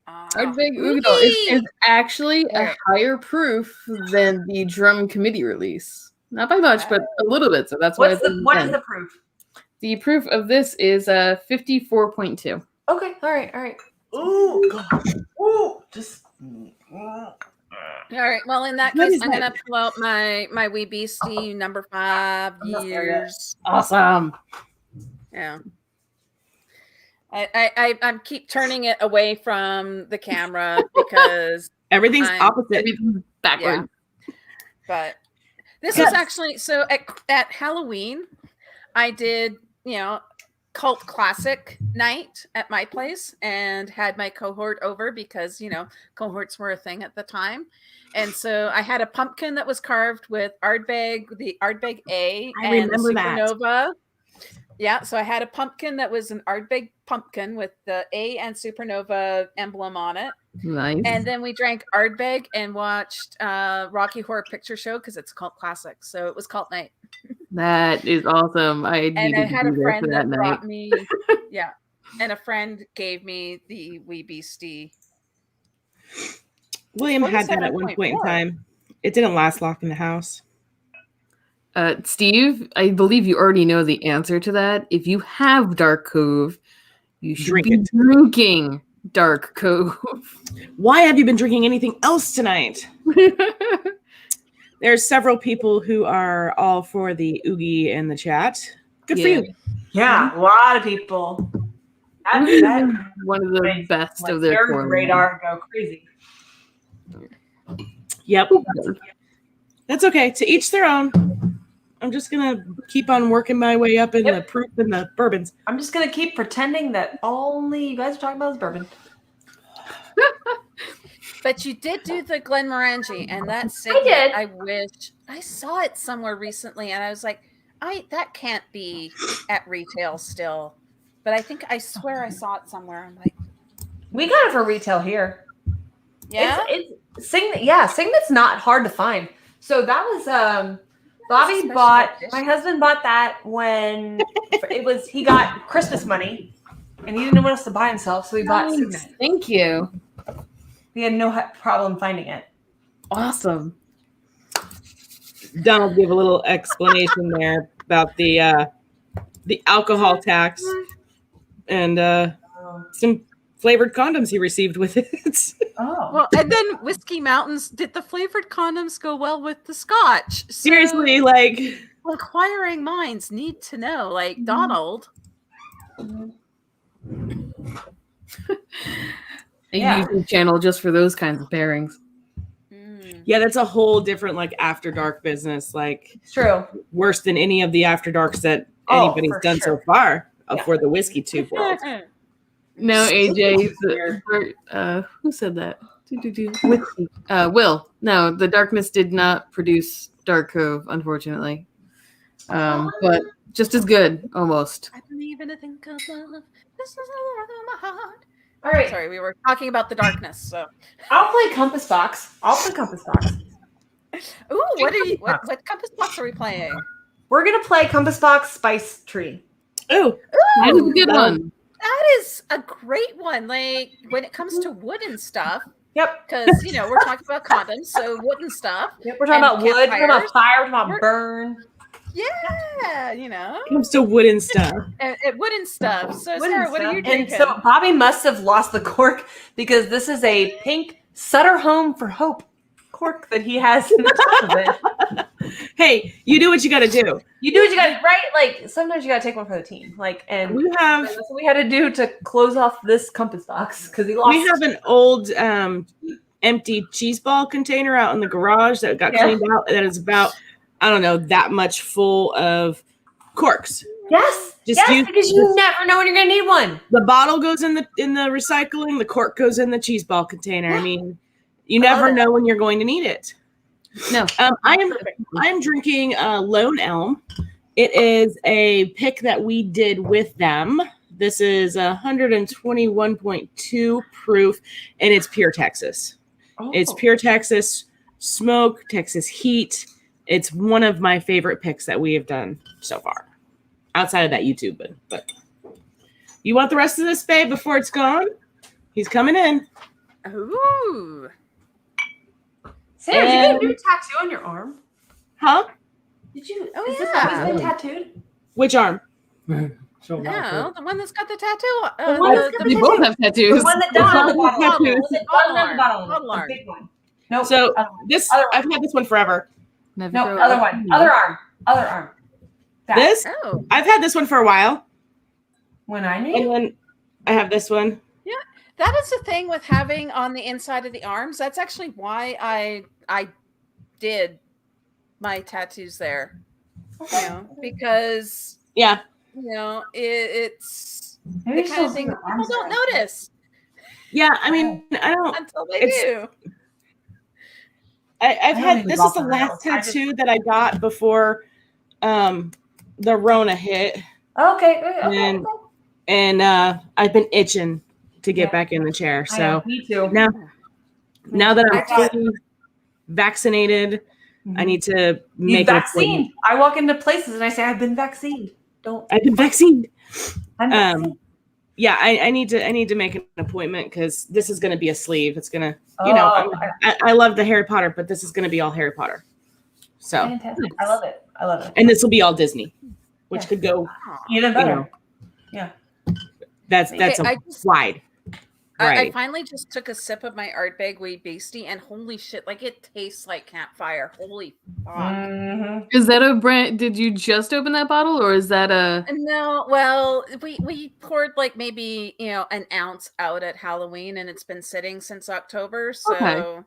Ardbeg Ugo is actually a higher proof than the drum committee release. Not by much, but a little bit. So that's why. What is the proof? The proof of this is 54.2. Okay. All right. Ooh. God. Ooh. Just. All right. Well, in that What case, is I'm that? gonna pull out my wee beastie number 5 years. Awesome. Yeah. I keep turning it away from the camera because Everything's I'm- opposite. Everything's backward. but this was actually so at Halloween, I did, cult classic night at my place and had my cohort over because, cohorts were a thing at the time. And so I had a pumpkin that was carved with Ardbeg, the Ardbeg A I and the remember that. Supernova. Yeah, so I had a pumpkin that was an Ardbeg pumpkin with the A and Supernova emblem on it. Nice. And then we drank Ardbeg and watched Rocky Horror Picture Show because it's a cult classic. So it was cult night. That is awesome. I And needed I had to a be there friend for that that brought night. me, and a friend gave me the wee beastie. William had that at one point in 27.4. time. It didn't last long in the house. Steve, I believe you already know the answer to that. If you have Dark Cove, you should Drink be it. drinking Dark Cove. Why have you been drinking anything else tonight? There's several people who are all for the Oogie in the chat. Good for Yeah. you. Yeah, a lot of people. That One of the makes, best like, of their their core radar go crazy. Yep. That's okay. To each their own. I'm just going to keep on working my way up in the proof and the bourbons. I'm just gonna keep pretending that only you guys are talking about is bourbon. But you did do the Glenmorangie, and that I signet, did. I wish I saw it somewhere recently, and I was like, that can't be at retail still. But I swear I saw it somewhere. I'm like, We got it for retail here. yeah. It's Signet. Yeah, Signet's not hard to find. So that was Bobby Special bought. edition. My husband bought that when he got Christmas money, and he didn't know what else to buy himself, so he bought Signet. Thank you. He had no problem finding it. Awesome. Donald gave a little explanation there about the alcohol tax and some flavored condoms he received with it. Oh. Well, and then Whiskey Mountains, did the flavored condoms go well with the scotch? So, Seriously, like inquiring minds need to know. Like, Donald. A Yeah. YouTube channel just for those kinds of pairings. yeah, that's a whole different like after dark business. Like It's true. worse than any of the after darks that Oh, anybody's for done sure. so far Yeah. for the whiskey tube world. No, AJ, Weird. who said that? Whiskey. Will. No, the Darkness did not produce Dark Cove, unfortunately. But just as good, almost. I believe in a thing called love. This is the rhythm of my heart. All right. Sorry, we were talking about the darkness. So, I'll play Compass Box. ooh, what compass box are we playing? We're gonna play Compass Box Spice Tree. Oh, That is a good one. That is a great one. Like when it comes to wood and stuff, Yep. because we're talking about condoms, so wood and stuff. We're talking And about wood. We're talking about campfires. fire. We're talking about We're- burn. Yeah, comes to wooden stuff. and wood and stuff. So, Wood Sarra, and what are you stuff. And drinking? so Bobby must have lost the cork because this is a pink Sutter Home for Hope cork that he has in the top of it. Hey, you do what you got to do. You do what you got, right? Like sometimes you got to take one for the team. Like, and We have that's what we had to do to close off this Compass Box because he lost. we have an old empty cheese ball container out in the garage that got Yeah. cleaned out. That is about I don't know that much full of corks. yes, Just yes, use- because you never know when you're gonna need one. The bottle goes in the recycling. The cork goes in the cheese ball container. I mean, you I love never it. know when you're going to need it. No. I'm drinking Lone Elm. It is a pick that we did with them. This is 121.2 proof, and it's pure Texas. It's pure Texas smoke, Texas heat. It's one of my favorite picks that we have done so far. Outside of that YouTube, but you want the rest of this, babe, before it's gone? He's coming in. Ooh, Sarah, did you And- get a new tattoo on your arm? Huh? Did you? Oh, Is this yeah. always been tattooed? Which arm? So no, the one that's got the tattoo. The one that's got We the both have tattoos. The one that doesn't have the bottle. Tattoo. The one that doesn't have the bottle. Bottle The art. big one. No. So other this Other one. I've had this one forever. Never no, grow other up. one. Other arm. Other arm. That. This Oh, I've had this one for a while, When I need and it. then I have this one. that is the thing with having on the inside of the arms. That's actually why I did my tattoos there. Because Yeah, it's Maybe the kind of thing that people don't notice yeah. I mean, I don't. until they It's- do. I've don't had even this go is the for last rails. I just- tattoo that I got before the Rona hit, Okay. And- and I've been itching to get Yeah. back in the chair. I know, So me too. now that I I'm got- fully vaccinated, I need to You make an appointment. vaccinated. I walk into places and I say I've been vaccinated. Don't. I've been vaccinated. I'm vaccinated. Yeah, I need to make an appointment because this is going to be a sleeve. It's going to, you know, Oh, I love the Harry Potter, but this is going to be all Harry Potter. So, fantastic. I love it. I love it. and this will be all Disney, which Yeah. could go, Even you better. know, Yeah. that's Okay, a I just- wide. I Right. finally just took a sip of my Ardbeg Wee Beastie, and holy shit, like it tastes like Campfire. Holy fuck. Mm-hmm. Is that a brand? Did you just open that bottle, or is that a? No, well, we poured like maybe an ounce out at Halloween, and it's been sitting since October. So, Okay.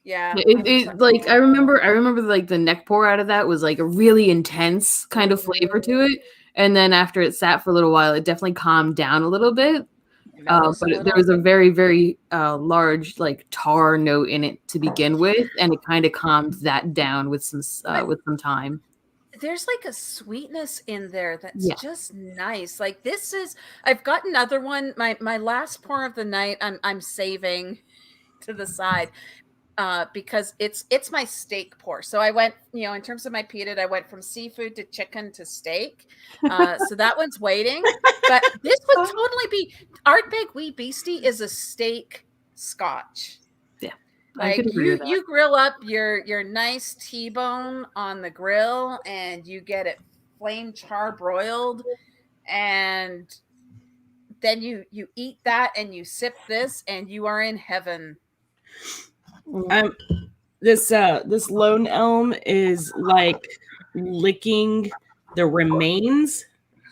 yeah, It like I remember like the neck pour out of that was like a really intense kind of flavor to it, and then after it sat for a little while, it definitely calmed down a little bit. But there was a very, very large like tar note in it to begin with, and it kind of calmed that down with some time. There's like a sweetness in there that's Yeah. just nice. Like I've got another one. My last pour of the night, I'm saving to the side. Because it's my steak pour. So I went, in terms of my pita, I went from seafood to chicken to steak. So that one's waiting. But this would totally be Ardbeg Wee Beastie is a steak scotch. I Like could agree with that. you grill up your nice T-bone on the grill and you get it flame char broiled, and then you eat that and you sip this and you are in heaven. This lone elm is like licking the remains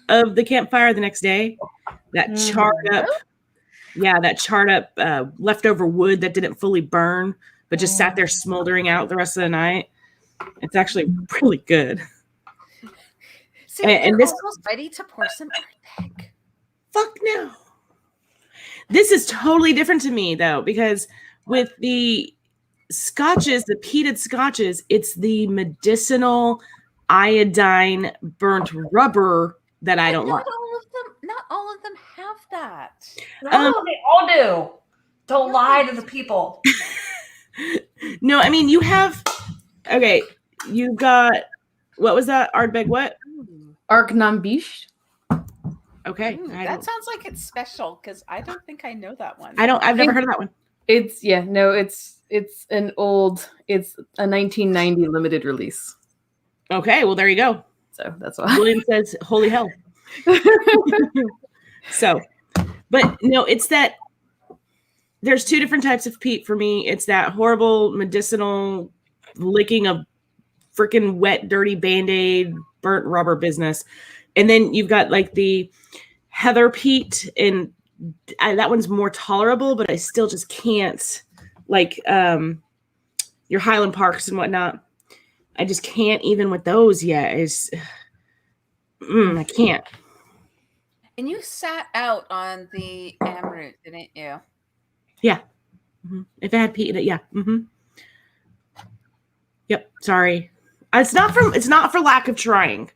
of the campfire the next day. That charred up leftover wood that didn't fully burn, but just sat there smoldering out the rest of the night. It's actually really good. See, And they're this almost ready to pour some Ardbeg. fuck no. This is totally different to me though, because with the scotches, the peated scotches, it's the medicinal iodine burnt rubber that I don't like. Not all of them have that. No, they all do. Don't lie to the people. No, I mean, you have, okay, you got, what was that? Ardbeg what? Arknambish. Okay. That sounds like it's special because I don't think I know that one. I've never heard of that one. It's a 1990 limited release. Okay, well, there you go. So that's why. William says, holy hell. So, but no, it's that there's two different types of peat for me. It's that horrible medicinal licking of freaking wet, dirty Band-Aid, burnt rubber business. And then you've got like the heather peat, and that one's more tolerable, but I still just can't, like your Highland Parks and whatnot. I just can't even with those yet. I can't. And you sat out on the Amroot, didn't you? Yeah. Mm-hmm. If it had peat in it, yeah. Mm-hmm. Yep. Sorry. It's not for lack of trying.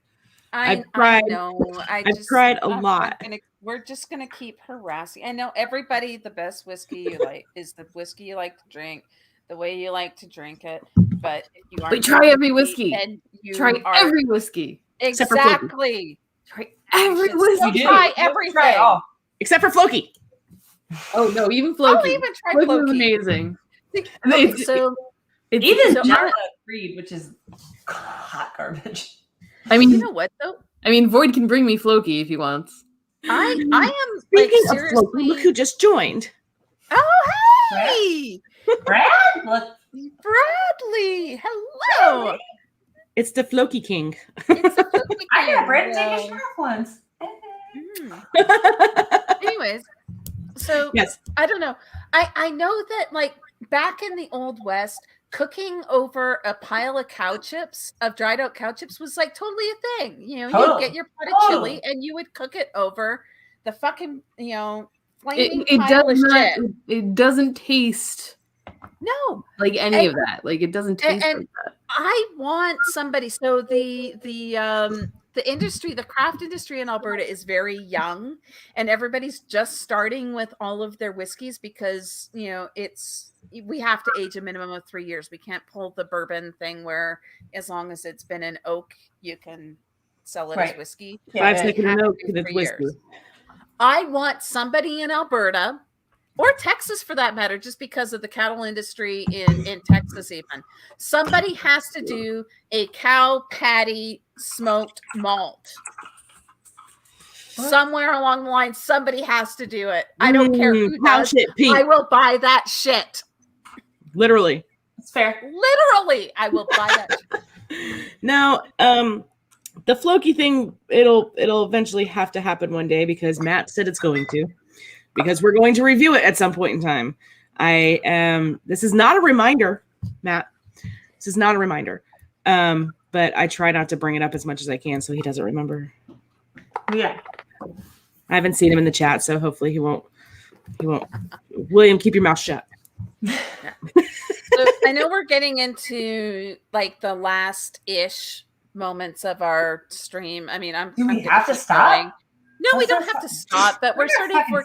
I know. I've tried a lot. We're just gonna keep harassing. I know everybody. The best whiskey you like is the whiskey you like to drink, the way you like to drink it. But if you are, try every whiskey. And you every whiskey. Exactly. Try every whiskey. Try everything. Try it all. Except for Floki. Oh no, even Floki. I'll even try Floki Floki. was amazing. Even Breed, which is hot garbage. I mean, you know what though? I mean, Void can bring me Floki if he wants. I am Speaking like, of Floki, look who just joined. Oh hey, Bradley. Hello. It's the Floki King. It's the Floki I got King. Brad take a shot once. Anyways, so yes, I don't know. I know that like back in the Old West, cooking over a pile of cow chips, of dried out cow chips, was like totally a thing. You know, you'd get your pot of chili and you would cook it over the fucking, flaming pile of shit. It doesn't taste like any of that. Like it doesn't taste like that. I want somebody. So the industry, the craft industry in Alberta is very young, and everybody's just starting with all of their whiskeys because we have to age a minimum of 3 years. We can't pull the bourbon thing where as long as it's been an oak, you can sell it as whiskey. 5 seconds in oak, it's whiskey. I want somebody in Alberta or Texas for that matter, just because of the cattle industry in Texas even. Somebody has to do a cow patty smoked malt. What? Somewhere along the line, somebody has to do it. I don't care who does it. I will buy that shit. Literally. It's fair. Literally, I will buy that shit. Now, the Floki thing, it'll eventually have to happen one day because Matt said it's going to. Because we're going to review it at some point in time. This is not a reminder, Matt. This is not a reminder. But I try not to bring it up as much as I can so he doesn't remember. Yeah. I haven't seen him in the chat, so hopefully he won't. William, keep your mouth shut. So I know we're getting into like the last-ish moments of our stream. I mean, Do we have to stop? Going. No, we don't have to stop, but we're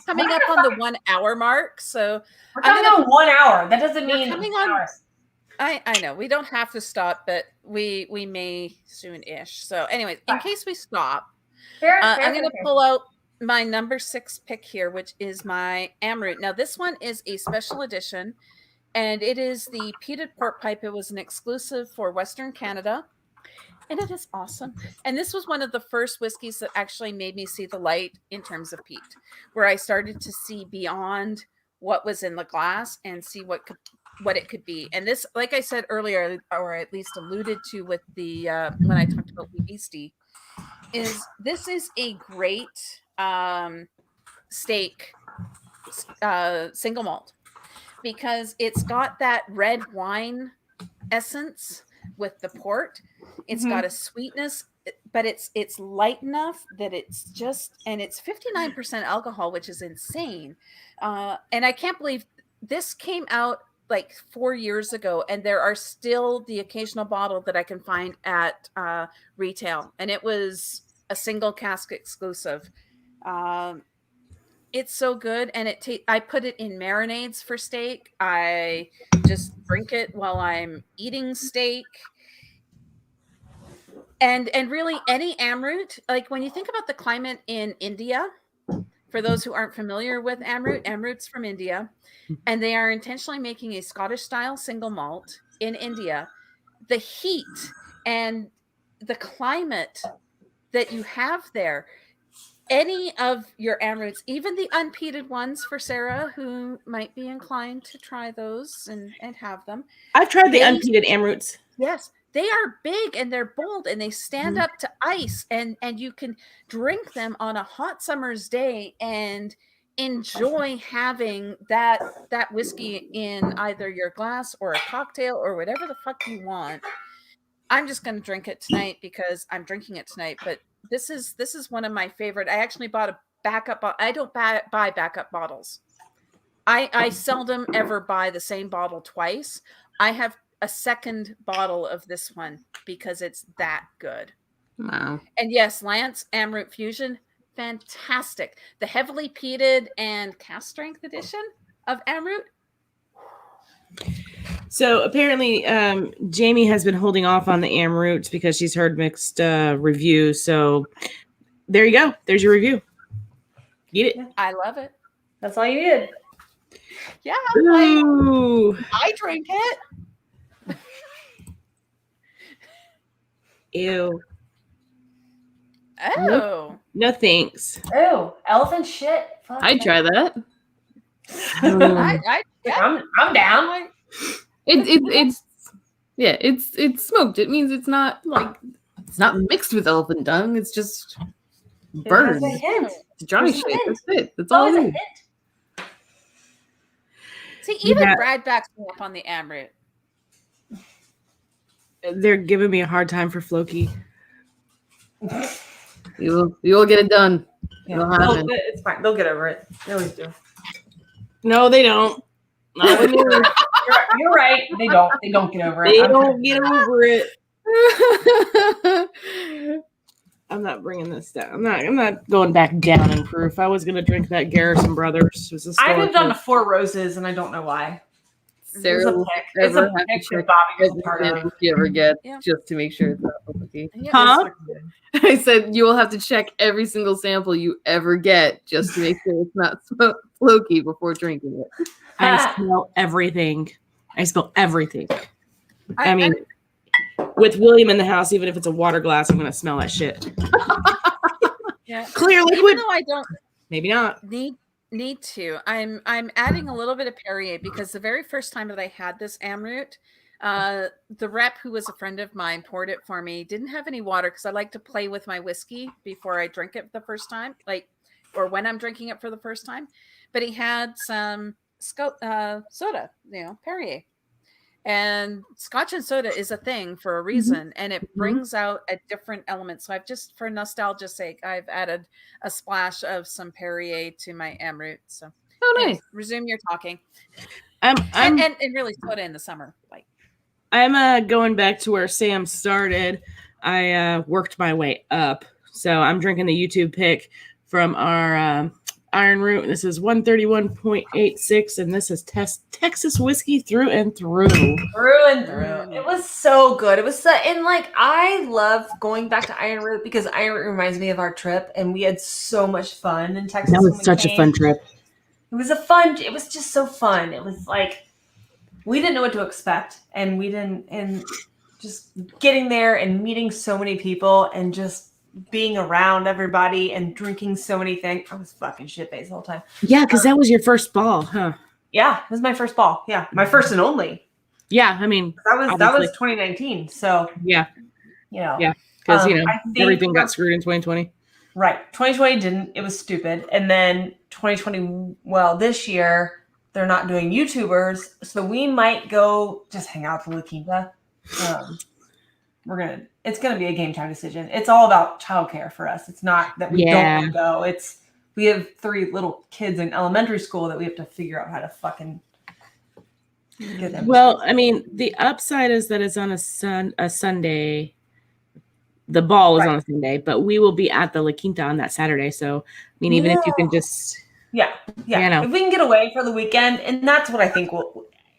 coming up on the 1 hour mark. So we're coming on 1 hour. That doesn't mean hours. I know we don't have to stop, but we may soon-ish. So anyways, in case we stop, I'm going to pull out my number 6 pick here, which is my Amroot. Now this one is a special edition. and it is the peated port pipe. It was an exclusive for Western Canada, and it is awesome. And this was one of the first whiskeys that actually made me see the light in terms of peat, where I started to see beyond what was in the glass and see what it could be. And this, like I said earlier, or at least alluded to with the when I talked about Wee Beastie, this is a great steak single malt, because it's got that red wine essence with the port. It's got a sweetness, but it's light enough that it's just, and it's 59% alcohol, which is insane. And I can't believe this came out like 4 years ago, and there are still the occasional bottle that I can find at retail, and it was a single cask exclusive. It's so good, and I put it in marinades for steak. I just drink it while I'm eating steak. And really any amroot, like when you think about the climate in India, for those who aren't familiar with amroot's from India, and they are intentionally making a Scottish style single malt in India. The heat and the climate that you have there, any of your amroots, even the unpeated ones for Sarah, who might be inclined to try those and have them. I've tried the unpeated amroots. Yes. They are big and they're bold and they stand up to ice, and you can drink them on a hot summer's day and enjoy having that whiskey in either your glass or a cocktail or whatever the fuck you want. I'm just going to drink it tonight because I'm drinking it tonight. But this is one of my favorite. I actually bought a backup. I don't buy backup bottles. I seldom ever buy the same bottle twice. I have a second bottle of this one because it's that good. Wow. And yes, Lance Amroot Fusion, fantastic. The heavily peated and cask strength edition of Amroot. So apparently Jamie has been holding off on the Amroots because she's heard mixed reviews. So there you go. There's your review. Eat it. I love it. That's all you needed. Yeah. Ooh. I drink it. Ew. Oh. No thanks. Ew, elephant shit. Fuck I'd try that. I'm down. It's smoked. It means it's not mixed with elephant dung. It's just burned. It has a hint. It's dry There's a shit. hint. That's it. That's all Always it a is. hint. See, even Yeah. Brad backs me up on the Amroot. They're giving me a hard time for Floki. You will get it done. Yeah. It'll happen. It's fine. They'll get over it. They always do. No, they don't. Not when you're- You're right. They don't. They don't get over it. they don't get over it. I'm not bringing this down. I'm not going back down in proof. I was gonna drink that Garrison Brothers. It was a I moved store on to Four Roses, and I don't know why. Sarah will It's ever a have pick to that check Bobby was a part every of. sample she ever gets Yeah. just to make sure it's not Floki. Huh? I said you will have to check every single sample you ever get just to make sure it's not Floki before drinking it. I smell everything. I smell everything. I mean, with William in the house, even if it's a water glass, I'm gonna smell that shit. Yeah. Clear Even liquid? though I don't Maybe not. need to, I'm adding a little bit of Perrier, because the very first time that I had this Amroot, the rep, who was a friend of mine, poured it for me. Didn't have any water because I like to play with my whiskey before I drink it the first time, or when I'm drinking it for the first time. But he had some soda, Perrier. And Scotch and soda is a thing for a reason, and it brings out a different element. So I've just, for nostalgia's sake, I've added a splash of some Perrier to my Amroot. So Nice. resume your talking. I'm And really soda in the summer. I'm going back to where Sam started. I worked my way up. So I'm drinking the YouTube pick from our Iron Root. This is 131.86, and this is Texas whiskey through and through. Through and through. It was so good. It was so, and I love going back to Iron Root because Iron Root reminds me of our trip, and we had so much fun in Texas. That was such a fun trip. It was just so fun. It was we didn't know what to expect, and just getting there and meeting so many people and just being around everybody and drinking so many things. I was fucking shit-faced the whole time. Yeah, because that was your first ball, huh? Yeah, it was my first ball. Yeah, my first and only. Yeah, I mean, that was 2019. So yeah, yeah, because everything think got screwed in 2020. Right, 2020 didn't. It was stupid. And then 2020. Well, this year they're not doing YouTubers, so we might go just hang out with La Quinta. It's gonna be a game time decision. It's all about childcare for us. It's not that we don't want to go. We have 3 little kids in elementary school that we have to figure out how to fucking get them. Well, I mean, the upside is that it's on a Sunday. The ball is on a Sunday, but we will be at the La Quinta on that Saturday. So, I mean, even if you can just if we can get away for the weekend, and that's what I think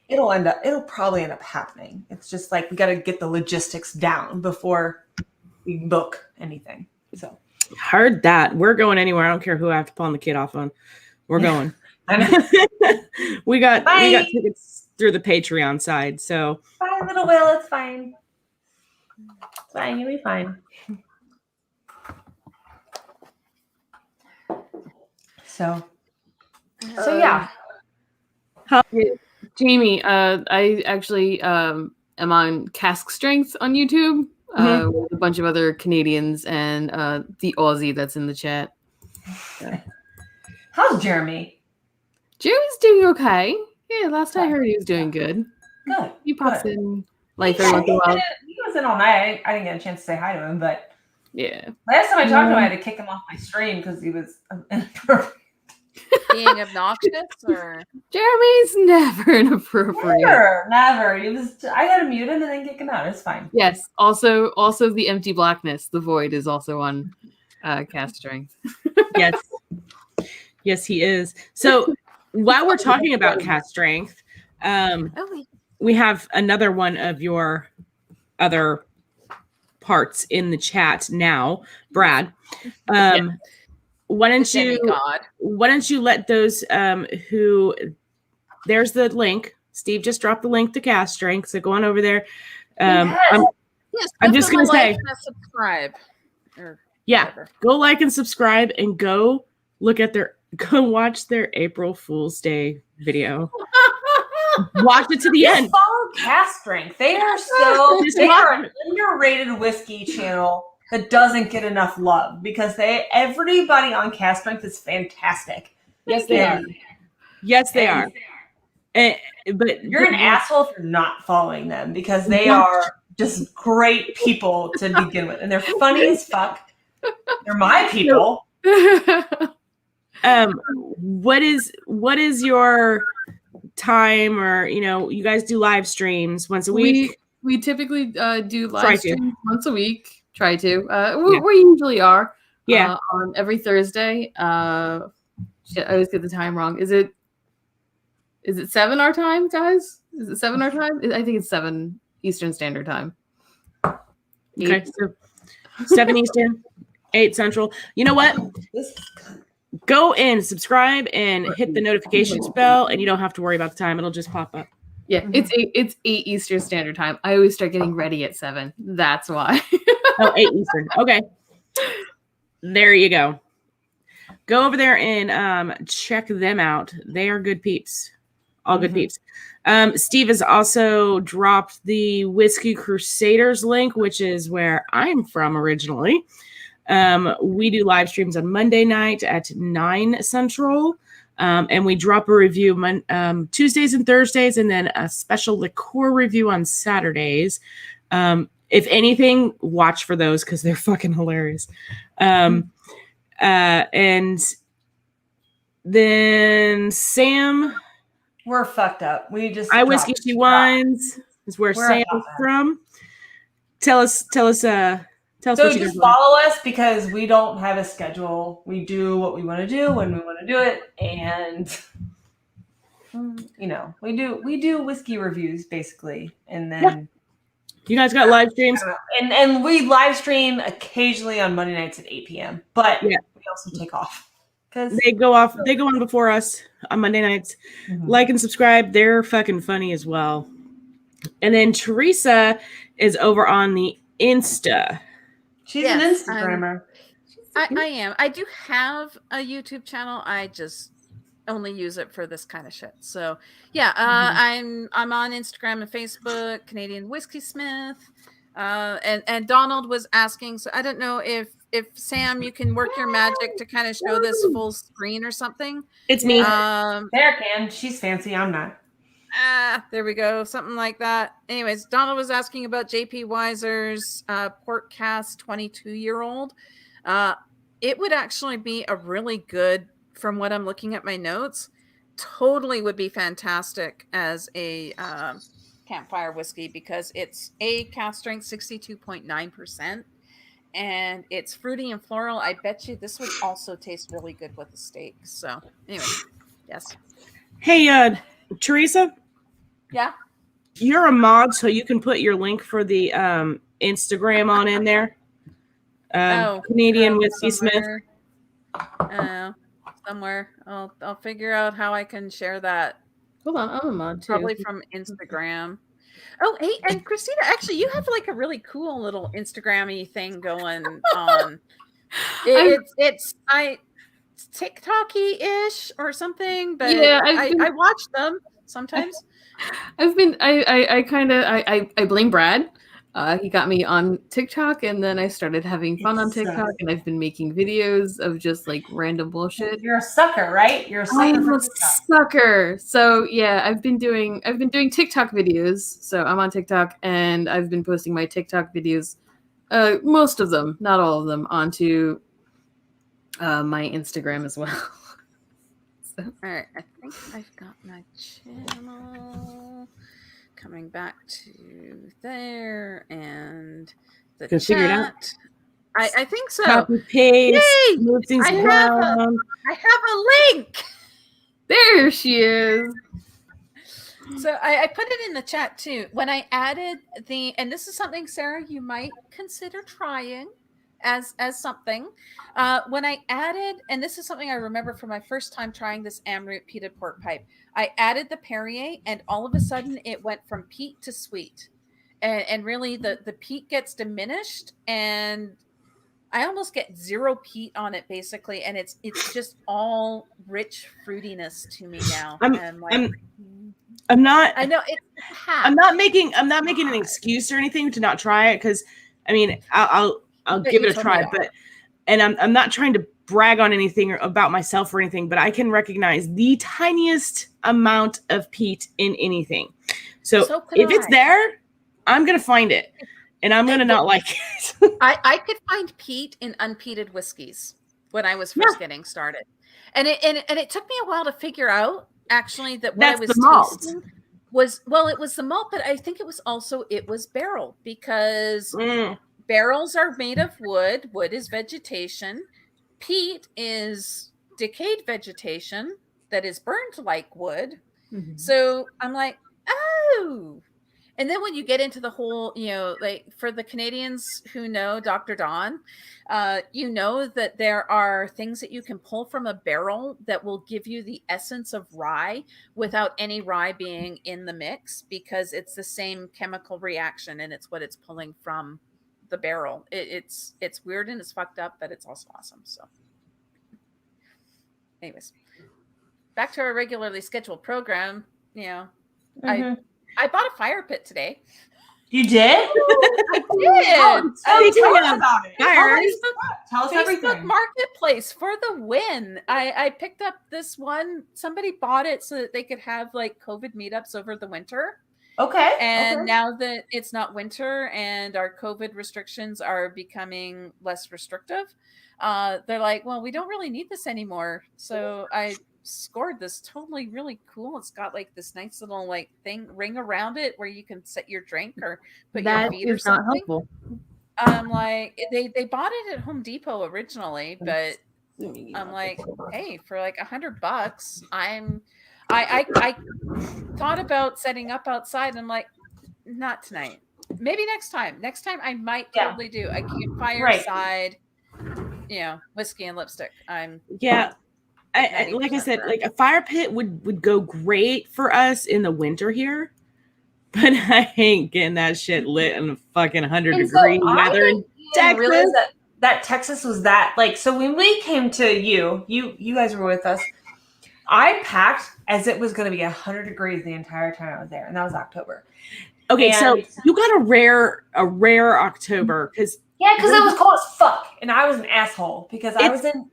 it'll probably end up happening. It's just like we got to get the logistics down before we book anything. So heard that. We're going anywhere. I don't care who I have to pawn the kid off on. We're going. we got tickets through the Patreon side. So bye, little Will. It's fine. It's fine. You'll be fine. So yeah. Jamie, I actually am on Cask Strength on YouTube with a bunch of other Canadians and the Aussie that's in the chat. How's Jeremy? Jeremy's doing okay. Yeah, last I heard he was doing good. Good. He pops in like every once in a while. He was in all night. I didn't get a chance to say hi to him, but yeah. Last time I talked to him, I had to kick him off my stream because he was being obnoxious, or Jeremy's never inappropriate. Never. He was. I had to mute him and then kick him out. It's fine. Yes. Also, the empty blackness, the void, is also on Cask Strength. Yes, he is. So while we're talking about Cask Strength, we have another one of your other parts in the chat now, Brad. Why don't you let those who there's the link. Steve just dropped the link to Cask Strength, so go on over there. I'm just gonna say subscribe. Go like and subscribe and go watch their April Fool's Day video. Watch it to the end. Follow Cask Strength. They are an underrated whiskey channel that doesn't get enough love because everybody on Cask Strength is fantastic. Yes, they are. Yes, they are. But you're an asshole if you're not following them because they are just great people to begin with, and they're funny as fuck. They're my people. What is your time, or you guys do live streams once a week? We typically do live streams once a week. Try to. We usually are. Yeah. On every Thursday. I always get the time wrong. Is it 7 our time, guys? Is it 7 our time? I think it's 7 Eastern Standard Time. 8. Okay, so 7 Eastern, 8 Central. You know what? Go in, subscribe, and hit the notifications bell, and you don't have to worry about the time. It'll just pop up. Yeah, it's 8 Eastern Standard Time. I always start getting ready at 7. That's why. 8 Eastern. Okay. There you go. Go over there and check them out. They are good peeps. All good peeps. Steve has also dropped the Whiskey Crusaders link, which is where I'm from originally. We do live streams on Monday night at 9 Central. And we drop a review Tuesdays and Thursdays, and then a special liqueur review on Saturdays. If anything, watch for those because they're fucking hilarious. And then Sam, we're fucked up. We just I Whiskey She Wines is where Sam's from. Tell us. So just follow us because we don't have a schedule. We do what we want to do when we want to do it, and we do whiskey reviews basically, and then you guys got live streams, and we live stream occasionally on Monday nights at 8 p.m. But we also take off because They go on before us on Monday nights. Like and subscribe. They're fucking funny as well. And then Theresa is over on the Insta. she's an Instagrammer. I am. I do have a YouTube channel. I just only use it for this kind of shit. So yeah, I'm on Instagram and Facebook, Canadian Whiskey Smith. And Donald was asking, so I don't know if Sam, you can work your magic to kind of show this full screen or something. It's me. Sarah can. She's fancy. I'm not. There we go. Something like that. Anyways, Donald was asking about JP Weiser's port cask 22-year-old. It would actually be a really good, from what I'm looking at my notes, totally would be fantastic as a campfire whiskey because it's a cask strength 62.9%. And it's fruity and floral. I bet you this would also taste really good with a steak. So anyway, yes. Hey, Theresa? Yeah? You're a mod, so you can put your link for the Instagram on in there. Canadian Whiskey Smith. Somewhere. I'll figure out how I can share that. Hold on, I'm a mod too. Probably from Instagram. Oh, hey, and Christina, actually, you have like a really cool little Instagram-y thing going on. It's TikTok-y-ish or something, but yeah, I watch them sometimes. I blame Brad. He got me on TikTok, and then I started having fun on TikTok, and I've been making videos of just like random bullshit. You're a sucker, right? You're a sucker. I'm a sucker. So yeah, I've been doing TikTok videos. So I'm on TikTok, and I've been posting my TikTok videos, most of them, not all of them, onto my Instagram as well. So. All right, I think I've got my channel. Coming back to there and the Can chat. figure it out. I think so. Copy paste. Yay! Move things I around. have a link. There she is. So I put it in the chat too. When I added and this is something, Sarah, you might consider trying as something. When I added, and this is something I remember from my first time trying this Amroot peated pork pipe, I added the Perrier, and all of a sudden it went from peat to sweet. And really the peat gets diminished, and I almost get zero peat on it basically, and it's just all rich fruitiness to me now. I'm not making an excuse or anything to not try it, because I mean I'll give it a try, but I'm not trying to brag on anything or about myself or anything, but I can recognize the tiniest amount of peat in anything. So if it's there, I'm gonna find it, and I'm gonna not like it. I could find peat in unpeated whiskeys when I was first getting started, and it took me a while to figure out actually that what I was tasting was, well, it was the malt, but I think it was barrel, because barrels are made of wood. Wood is vegetation. Peat is decayed vegetation that is burned like wood. Mm-hmm. So I'm like, oh. And then when you get into the whole, like for the Canadians who know Dr. Don, you know that there are things that you can pull from a barrel that will give you the essence of rye without any rye being in the mix, because it's the same chemical reaction and it's what it's pulling from the barrel. It's weird and it's fucked up, but it's also awesome. So anyways, back to our regularly scheduled program. I bought a fire pit today. You did? I did. Tell us about it. Tell us everything. Facebook Marketplace for the win. I picked up this one. Somebody bought it so that they could have like COVID meetups over the winter. Okay. And now that it's not winter and our COVID restrictions are becoming less restrictive, they're like, well, we don't really need this anymore. So I scored this totally really cool. It's got like this nice little like ring around it where you can set your drink or put your feet or something. Not helpful. Like they bought it at Home Depot originally, but I'm like, hey, for like $100, I thought about setting up outside. And I'm like, not tonight. Maybe next time. Next time I might totally do a campfire side, whiskey and lipstick. like I said, like a fire pit would go great for us in the winter here, but I ain't getting that shit lit in fucking 100-degree weather in Texas. Realize that Texas was that like. So when we came to you guys were with us. I packed as it was going to be 100 degrees the entire time I was there, and that was October. Okay, so you got a rare October because it was cold as fuck, and I was an asshole because I was in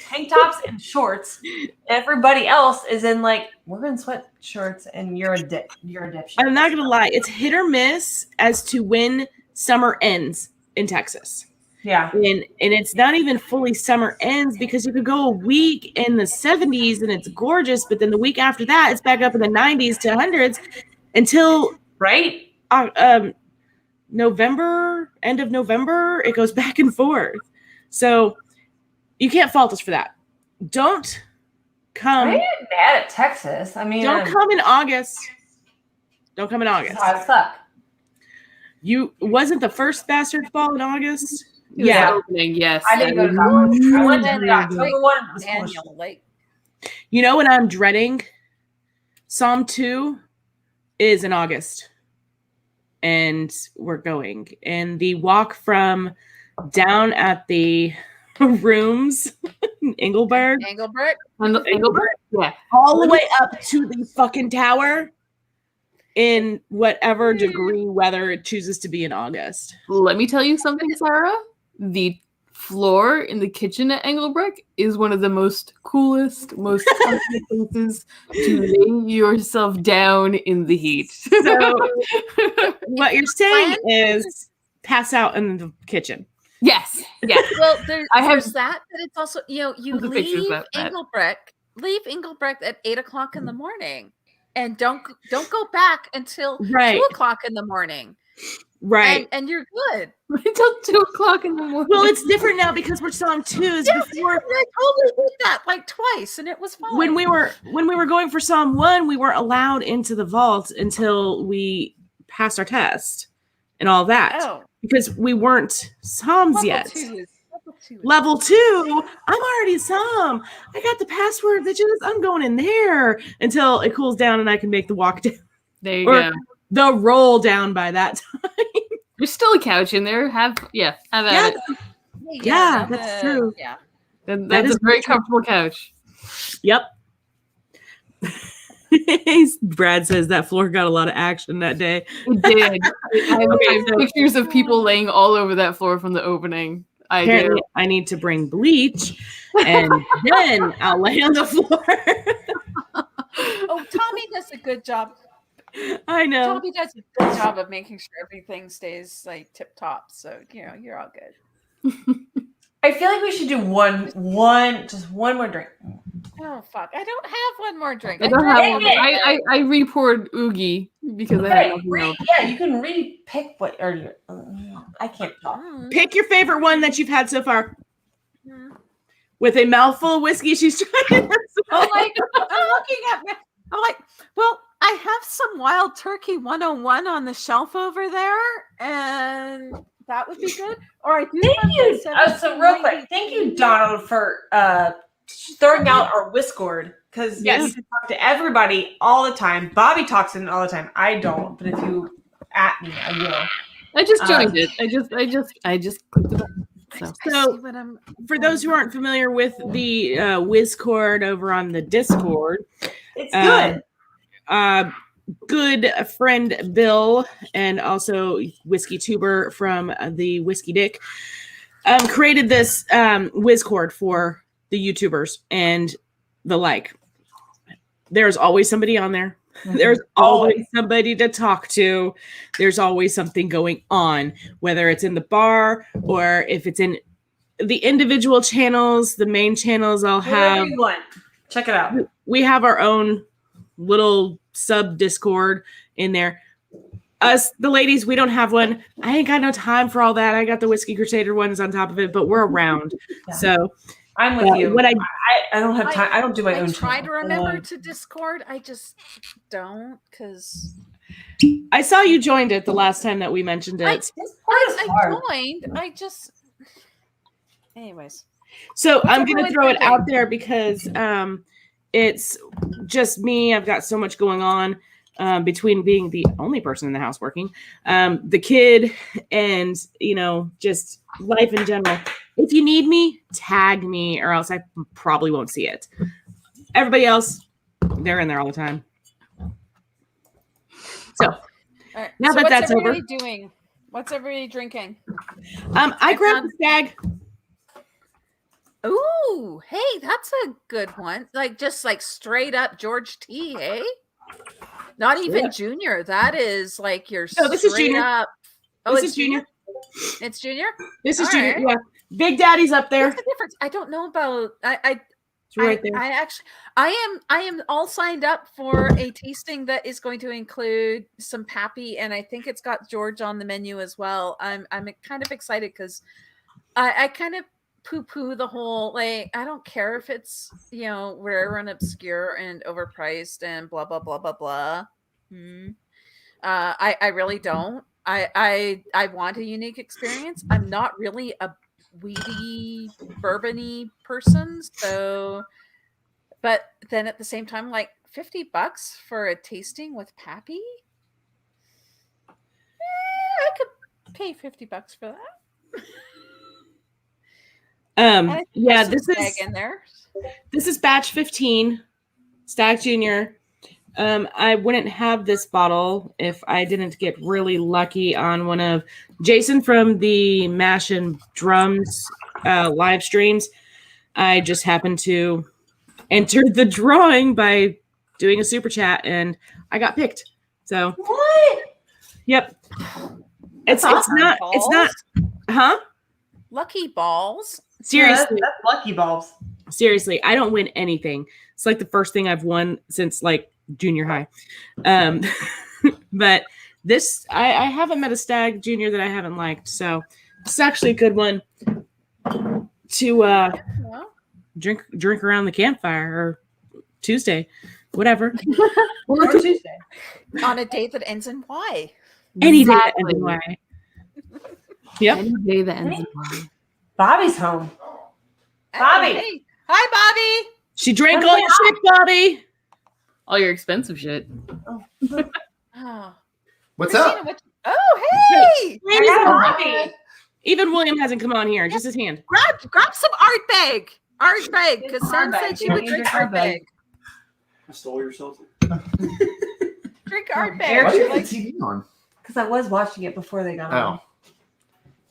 tank tops and shorts. Everybody else is in like we're in sweatshirts, and you're a dipshit. I'm not gonna lie, it's hit or miss as to when summer ends in Texas. Yeah, and it's not even fully summer ends because you could go a week in the 70s and it's gorgeous, but then the week after that it's back up in the 90s to 100s until November, end of November, it goes back and forth. So you can't fault us for that. Don't come. I ain't mad at Texas. I mean, don't come in August. Don't come in August. I suck. You wasn't the first bastard fall in August. Yeah, opening, yes. I didn't go to that one. I went to the October one. Daniel, like, you know what I'm dreading? Psalm 2 is in August. And we're going. And the walk from down at the rooms in Engelberg. Yeah. All the way up to the fucking tower in whatever degree weather it chooses to be in August. Let me tell you something, Sarah. The floor in the kitchen at Engelbrecht is one of the most coolest, most comfortable places to lay yourself down in the heat. So what you're saying is pass out in the kitchen. Yes. Yes. Well, there's that, but it's also, you leave Engelbrecht at 8:00 in the morning, and don't go back until 2:00 in the morning. Right. And you're good. Until 2:00 in the morning. Well, it's different now because we're Psalm 2s. Before I totally did that like twice, and it was fine. When we were going for Psalm 1, we weren't allowed into the vault until we passed our test and all that. Oh. Because we weren't Psalms yet. Level 2, I'm already a Psalm. I got the password, bitches. I'm going in there until it cools down and I can make the walk down. There you go. The roll down by that time. There's still a couch in there. Have at it. Yeah, that's true. Yeah. That is a very comfortable couch. Yep. Brad says that floor got a lot of action that day. It did. I have pictures of people laying all over that floor from the opening. Apparently, I need to bring bleach, and then I'll lay on the floor. Oh, Tommy does a good job. I know. Tommy does a good job of making sure everything stays like tip top. So you're all good. I feel like we should do one more drink. Oh fuck! I don't have one more drink. I re-poured Oogie because I had nothing else. Yeah, you can re-pick what. Or I can't talk. Pick your favorite one that you've had so far. With a mouthful of whiskey, she's trying. I'm looking at me. I'm like, well, I have some Wild Turkey 101 on the shelf over there, and that would be good. Or I do. Thank you. So real quick, thank you, Donald, for throwing out our Whiskord, because you can talk to everybody all the time. Bobby talks in it all the time. I don't, but if you at me, I will. I just joined it. I just clicked the button. So for those who aren't familiar with the Whiskord over on the Discord, it's good. Good friend Bill and also Whiskey Tuber from the Whiskey Dick created this Whiskord for the YouTubers and the like. There's always somebody on there. There's always somebody to talk to. There's always something going on, whether it's in the bar or if it's in the individual channels, the main channels I'll have. Check it out. We have our own little sub Discord in there. Us, the ladies, we don't have one. I ain't got no time for all that. I got the Whiskey Crusader ones on top of it, but we're around. Yeah. So I'm with you. What I don't have time. I don't do my own. I try to remember to Discord. I just don't, because I saw you joined it the last time that we mentioned it. I joined. Anyways. So What's I'm going to everyone throw it drinking? out there because it's just me. I've got so much going on between being the only person in the house working, the kid, and, just life in general. If you need me, tag me, or else I probably won't see it. Everybody else, they're in there all the time. So All right. now so that what's that's over, everybody doing? What's everybody drinking? I grabbed the stag. Ooh, hey, that's a good one. Just straight up George T, hey? Not even junior. That is your No, this is straight junior. up. Oh, This it's is junior. It's junior? This is All junior. right. Yeah, Big Daddy's up there. What's the difference? I don't know about It's right there. I am all signed up for a tasting that is going to include some Pappy, and I think it's got George on the menu as well. I'm kind of excited because I kind of poo-poo the whole I don't care if it's rare and obscure and overpriced and blah blah blah blah blah. I really don't. I want a unique experience. I'm not really a weedy bourbony person, so but then at the same time, $50 for a tasting with Pappy, I could pay $50 for that. Yeah, this is in there. This is batch 15, Stag Junior. I wouldn't have this bottle if I didn't get really lucky on one of Jason from the Mash and Drums live streams. I just happened to enter the drawing by doing a super chat, and I got picked. So What? Yep. It's awesome. It's not. Huh? Lucky balls. Seriously. Yeah, that's lucky bulbs. Seriously, I don't win anything. It's the first thing I've won since junior high. But this, I haven't met a Stag Junior that I haven't liked. So it's actually a good one to drink around the campfire or Tuesday, whatever. Or Tuesday. On a day that ends in Y. Any day that ends in Y. Yep. Any day that ends in Y. Bobby's home. Bobby. Hey. Hi, Bobby. She drank all your shit, Bobby. All your expensive shit. Oh. What's Christina, up? Oh, hey. Bobby. Even William hasn't come on here. Just his hand. Grab some Ardbeg. Ardbeg, because Sam Ardbeg. said she would drink Ardbeg. I stole your something. Drink Ardbeg. Why do you have Like, the TV on? Because I was watching it before they got on. Oh, Do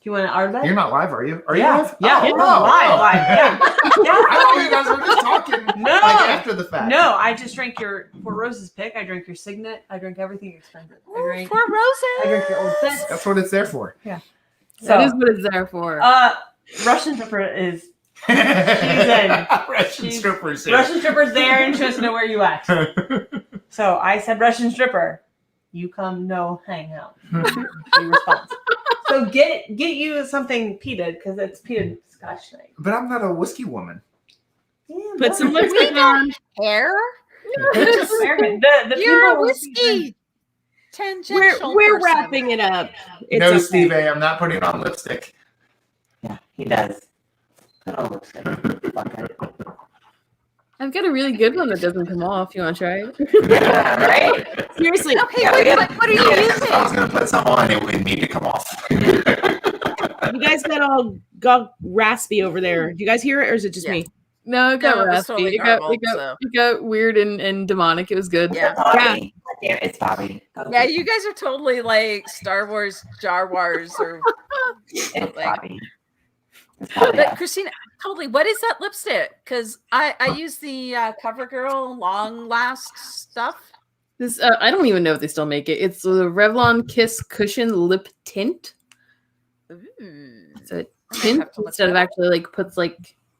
you want an Ardbeg? you're not live, are you? Are Yeah. you live? Yeah. Oh, Live. wow. Live. Yeah. I thought you guys were just talking No. after the fact. No, I just drank your Four Roses pick. I drank your Signet. I drank everything expensive. I drank Four Roses. I drank your Old Fence. That's what it's there for. That is what it's there for. Russian stripper is Russian She's- strippers here. Russian stripper's there and she doesn't know where you at. So I said Russian stripper. You come, no, hang out. She responds. So get you something peated because it's peated Scotch night. But I'm not a whiskey woman. Yeah, Put some no. lipstick on. Hair. It's American. The You're a people- whiskey. Tangential. We're person. wrapping it up. It's No, okay. Steve A, I'm not putting on lipstick. Yeah, he does. I've got a really good one that doesn't come off. You want to try it? Right? Seriously. Okay, what are you If I was using? going to put some on, it would need to come off. You guys got raspy over there. Do you guys hear it, or is it just Yeah. me? No, it got No, it was raspy. totally it garbled, got weird and demonic. It was good. Yeah. Bobby. Yeah, it's Bobby. Yeah, you guys are totally like Star Wars, Jar Wars, or It's like. Bobby. But Christina, totally. What is that lipstick? Because I use the CoverGirl Long Last stuff. This I don't even know if they still make it. It's the Revlon Kiss Cushion Lip Tint. Ooh. So it I might tint have to look instead of that up. actually puts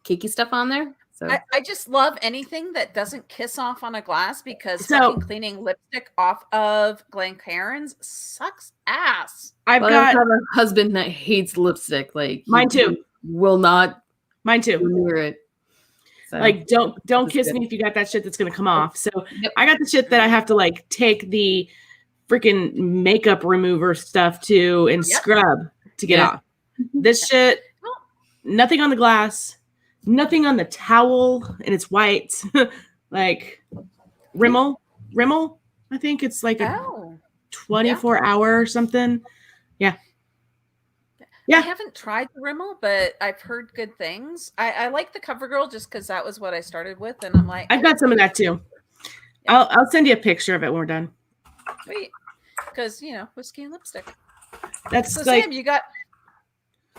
cakey stuff on there. So I just love anything that doesn't kiss off on a glass because So- fucking cleaning lipstick off of Glencairn's sucks ass. I've I got have a husband that hates lipstick. Mine too. Will not mine too. go near it. So, Don't That's kiss good. me if you got that shit that's gonna come off. So Yep. I got the shit that I have to take the freaking makeup remover stuff to and Yep. scrub to get Yeah. off. This shit, nothing on the glass, nothing on the towel, and it's white. Like Rimmel. I think it's like a Oh, 24-hour or something. Yeah. I haven't tried the Rimmel, but I've heard good things. I like the CoverGirl just because that was what I started with, and I'm like, I've got some of that too. I'll send you a picture of it when we're done. sweet, because whiskey and lipstick. That's So like, Sam, you got.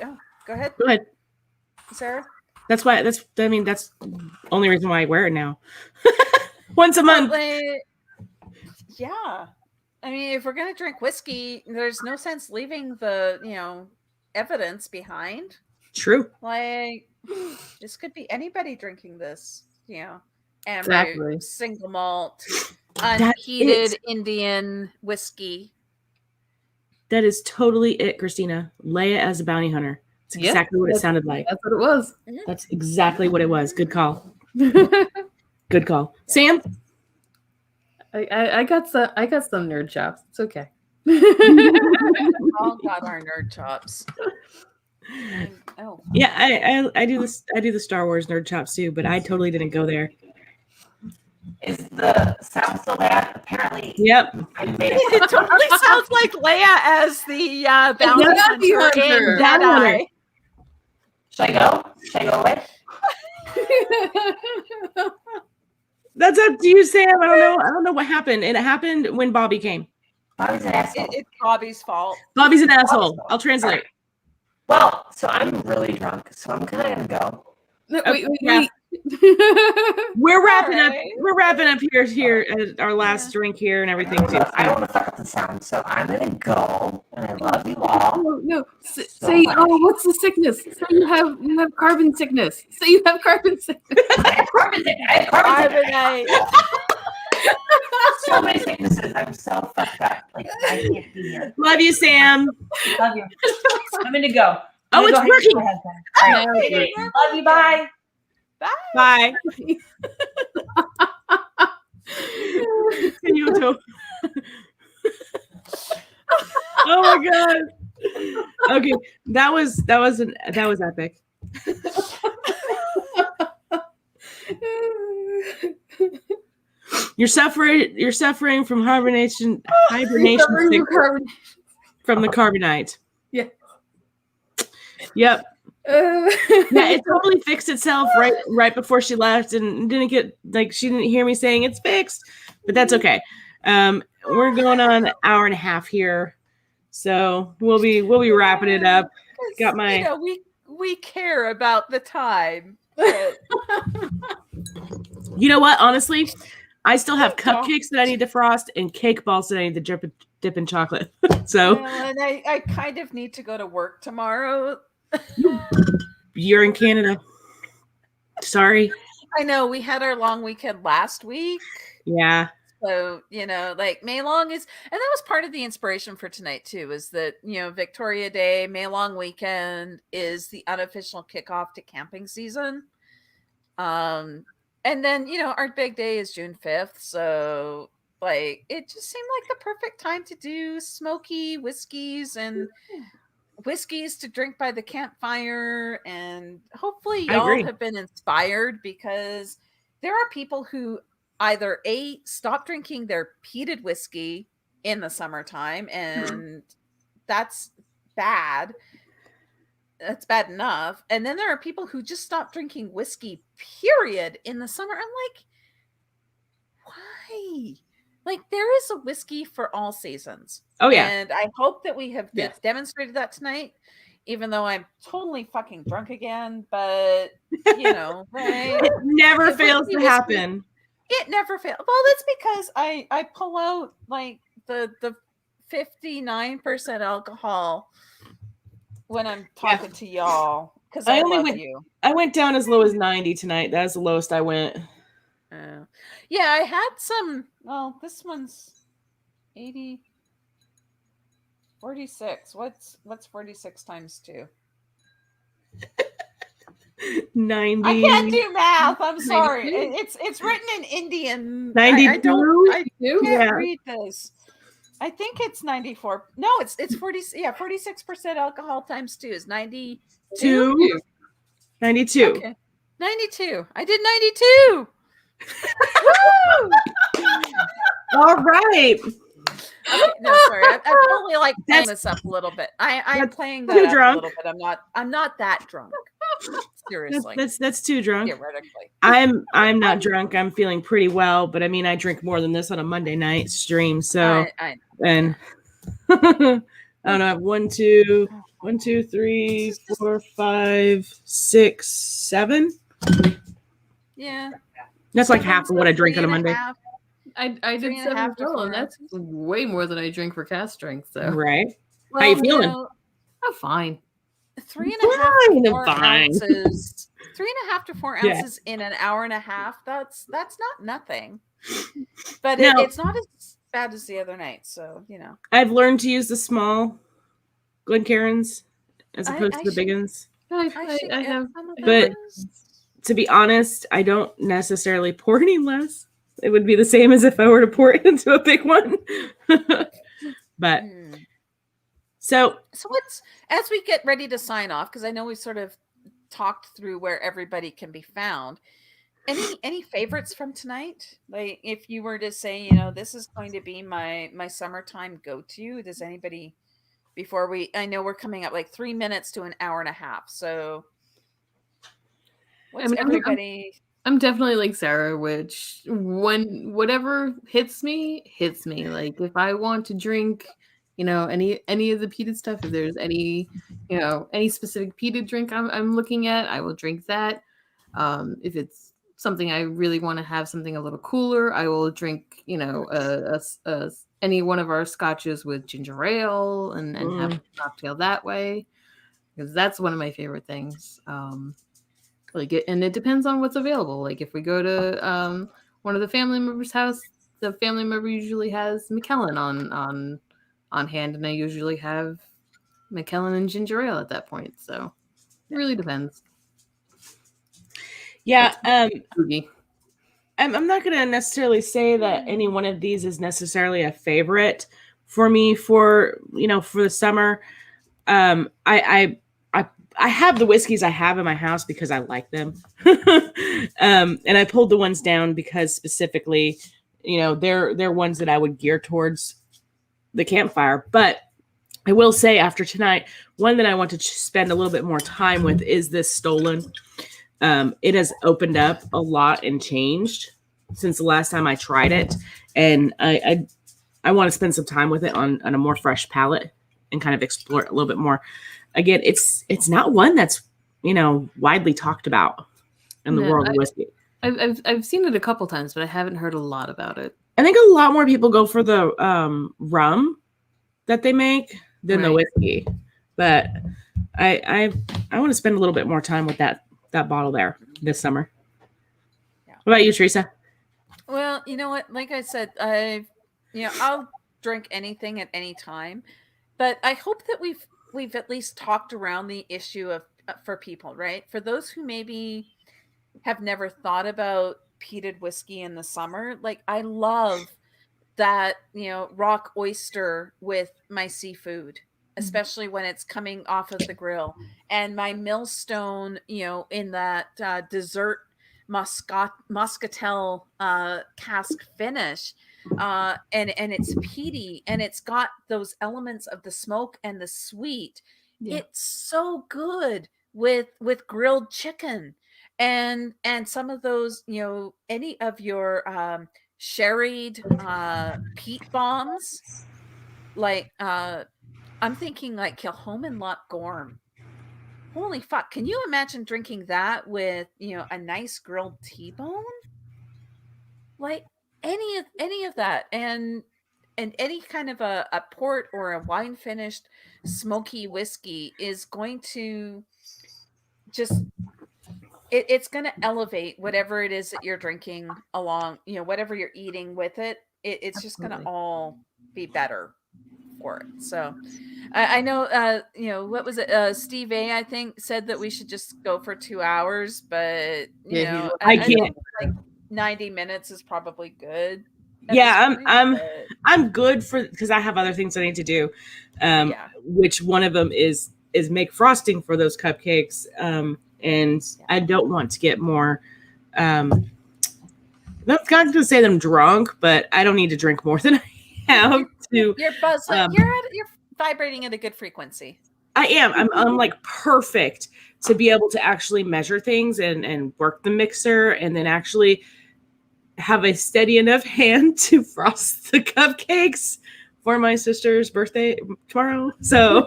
Oh, go ahead, go ahead. Sarah. That's the only reason why I wear it now. Once a month. Yeah. I mean, if we're going to drink whiskey, there's no sense leaving the, evidence behind. True. Like, this could be anybody drinking this, Amber, Exactly. single malt, That unheated is- Indian whiskey. That is totally it, Christina. Leia as a bounty hunter. It's Yeah, exactly what it sounded like. That's what it was. That's exactly what it was. Good call. Good call. Sam? I got some nerd chops. It's okay. All got our nerd chops. Oh, Yeah, I do this. I do the Star Wars nerd chops too, but I totally didn't go there. Is the sound still there? Apparently. Yep. I made it totally sounds like Leia as the bounty Bounty hunter hunter. in Jedi. Should I go? Should I go away? That's up to you, Sam. I don't know what happened. And it happened when Bobby came. Bobby's an asshole. It's Bobby's fault. Bobby's an asshole. I'll translate. Well, so I'm really drunk, so I'm kind of gonna go. No, Okay, wait. yeah. We're wrapping up. Alright. We're wrapping up here at our last drink here and everything too. I don't want to fuck up the sound, so I'm gonna go. And I love you all. No. Say, what's the sickness? Say you have carbon sickness. Say you have carbon sickness. I have carbon sickness. I have carbon sickness. Carbonite. So many sicknesses. I'm so fucked up. Like I can't be here. Love you, Sam. Love you. I'm gonna go. Oh, it's working. All right. Love you. Bye. Bye. Continue. Oh my god. Okay, that was epic. You're suffering from hibernation sick from the carbonite. Yeah. Yep. Yeah, it totally fixed itself right before she left, and she didn't hear me saying it's fixed, but that's okay. We're going on an hour and a half here, so we'll be wrapping it up. Got my we care about the time. But you know what? Honestly, I still have cupcakes that I need to frost and cake balls that I need to dip in chocolate. So and I kind of need to go to work tomorrow. you're in Canada. Sorry. I know we had our long weekend last week. Yeah. So, May Long is, and that was part of the inspiration for tonight too, is that, Victoria Day, May Long weekend is the unofficial kickoff to camping season. And then, Ardbeg Day is June 5th. So it just seemed like the perfect time to do smoky whiskeys and whiskeys to drink by the campfire. And hopefully y'all have been inspired, because there are people who either stop drinking their peated whiskey in the summertime, and that's bad. That's bad enough. And then there are people who just stop drinking whiskey, period, in the summer. I'm like, why? Like, there is a whiskey for all seasons. Oh yeah. And I hope that we have demonstrated that tonight, even though I'm totally fucking drunk again. But right? It never fails to happen. It never fails. Well, that's because I pull out like the 59% alcohol when I'm talking to y'all, because I love you. I went down as low as 90 tonight. That's the lowest I went. Yeah, I had some. Well, this one's 80. 46. What's 46 times 2? 90. I can't do math. I'm sorry. It's written in Indian. 92. I can't read this. I think it's 94. No, it's 40. Yeah, 46% alcohol times 2 is 92. 92. Okay. 92. I did 92. Woo! All right. Okay, no, sorry. I'm totally like playing That's- this up a little bit. I'm that's playing too that up drunk. a little bit. I'm not that drunk. Seriously. That's too drunk. Theoretically. I'm not drunk. I'm feeling pretty well, but I mean, I drink more than this on a Monday night stream. So, I and I don't know. I have 1, 2, 3, 4, 5, 6, 7. yeah. That's like half of what I drink on a Monday. I did 3.5 7 as to well, 4 and that's way more than I drink for Cask Strength. So Right? Well, How you feeling? I'm fine. 3.5 to 4 Fine. ounces. 3.5 to 4 Yeah. ounces in an hour and a half. That's not nothing. But No. it's not as bad as the other night. So I've learned to use the small Glencairns as opposed I to the big should- ones. I should have, get some of but- those. To be honest, I don't necessarily pour any less. It would be the same as if I were to pour it into a big one. But so let's, as we get ready to sign off, because I know we sort of talked through where everybody can be found. Any favorites from tonight? Like, if you were to say, this is going to be my summertime go-to. Does anybody, before I know we're coming up like 3 minutes to an hour and a half. So what's everybody? I'm definitely like Sarah, which when whatever hits me. Like if I want to drink, any of the peated stuff, if there's any specific peated drink I'm looking at, I will drink that. If it's something I really want to have something a little cooler, I will drink, any one of our scotches with ginger ale and have a cocktail that way, because that's one of my favorite things. And it depends on what's available. Like if we go to one of the family members' house, the family member usually has Macallan on hand, and I usually have Macallan and ginger ale at that point. So it really depends. yeah, Boogie. I'm not going to necessarily say that any one of these is necessarily a favorite for me for the summer. I have the whiskeys I have in my house because I like them. And I pulled the ones down because specifically, they're ones that I would gear towards the campfire. But I will say after tonight, one that I want to spend a little bit more time with is this Stolen. It has opened up a lot and changed since the last time I tried it. And I want to spend some time with it on a more fresh palate and kind of explore it a little bit more. Again, it's not one that's widely talked about in the world of whiskey. I've seen it a couple times, but I haven't heard a lot about it. I think a lot more people go for the rum that they make than the whiskey. But I want to spend a little bit more time with that bottle there this summer. Yeah. What about you, Theresa? Well, you know what? Like I said, I'll drink anything at any time, but I hope that we've at least talked around the issue of for people, right? For those who maybe have never thought about peated whiskey in the summer, like I love that, rock oyster with my seafood, especially when it's coming off of the grill, and my millstone, in that dessert muscatel cask finish. And it's peaty, and it's got those elements of the smoke and the sweet. Yeah. It's so good with grilled chicken and some of those, any of your sherried peat bombs. Like I'm thinking like Kilchoman Loch Gorm. Holy fuck! Can you imagine drinking that with a nice grilled T-bone? Like any of that, and any kind of a port or a wine finished smoky whiskey is going to just it's going to elevate whatever it is that you're drinking along, whatever you're eating with it. It's just going to all be better for it. So I know what was it, Steve A, I think, said that we should just go for 2 hours, but I can't. Like 90 minutes is probably good. I'm good because I have other things I need to do. Which one of them is make frosting for those cupcakes. and I don't want to get more. That's not to say that I'm drunk, but I don't need to drink more than I have to. You're buzzing. You're vibrating at a good frequency. I am. I'm like perfect to be able to actually measure things and work the mixer, and then actually have a steady enough hand to frost the cupcakes for my sister's birthday tomorrow. So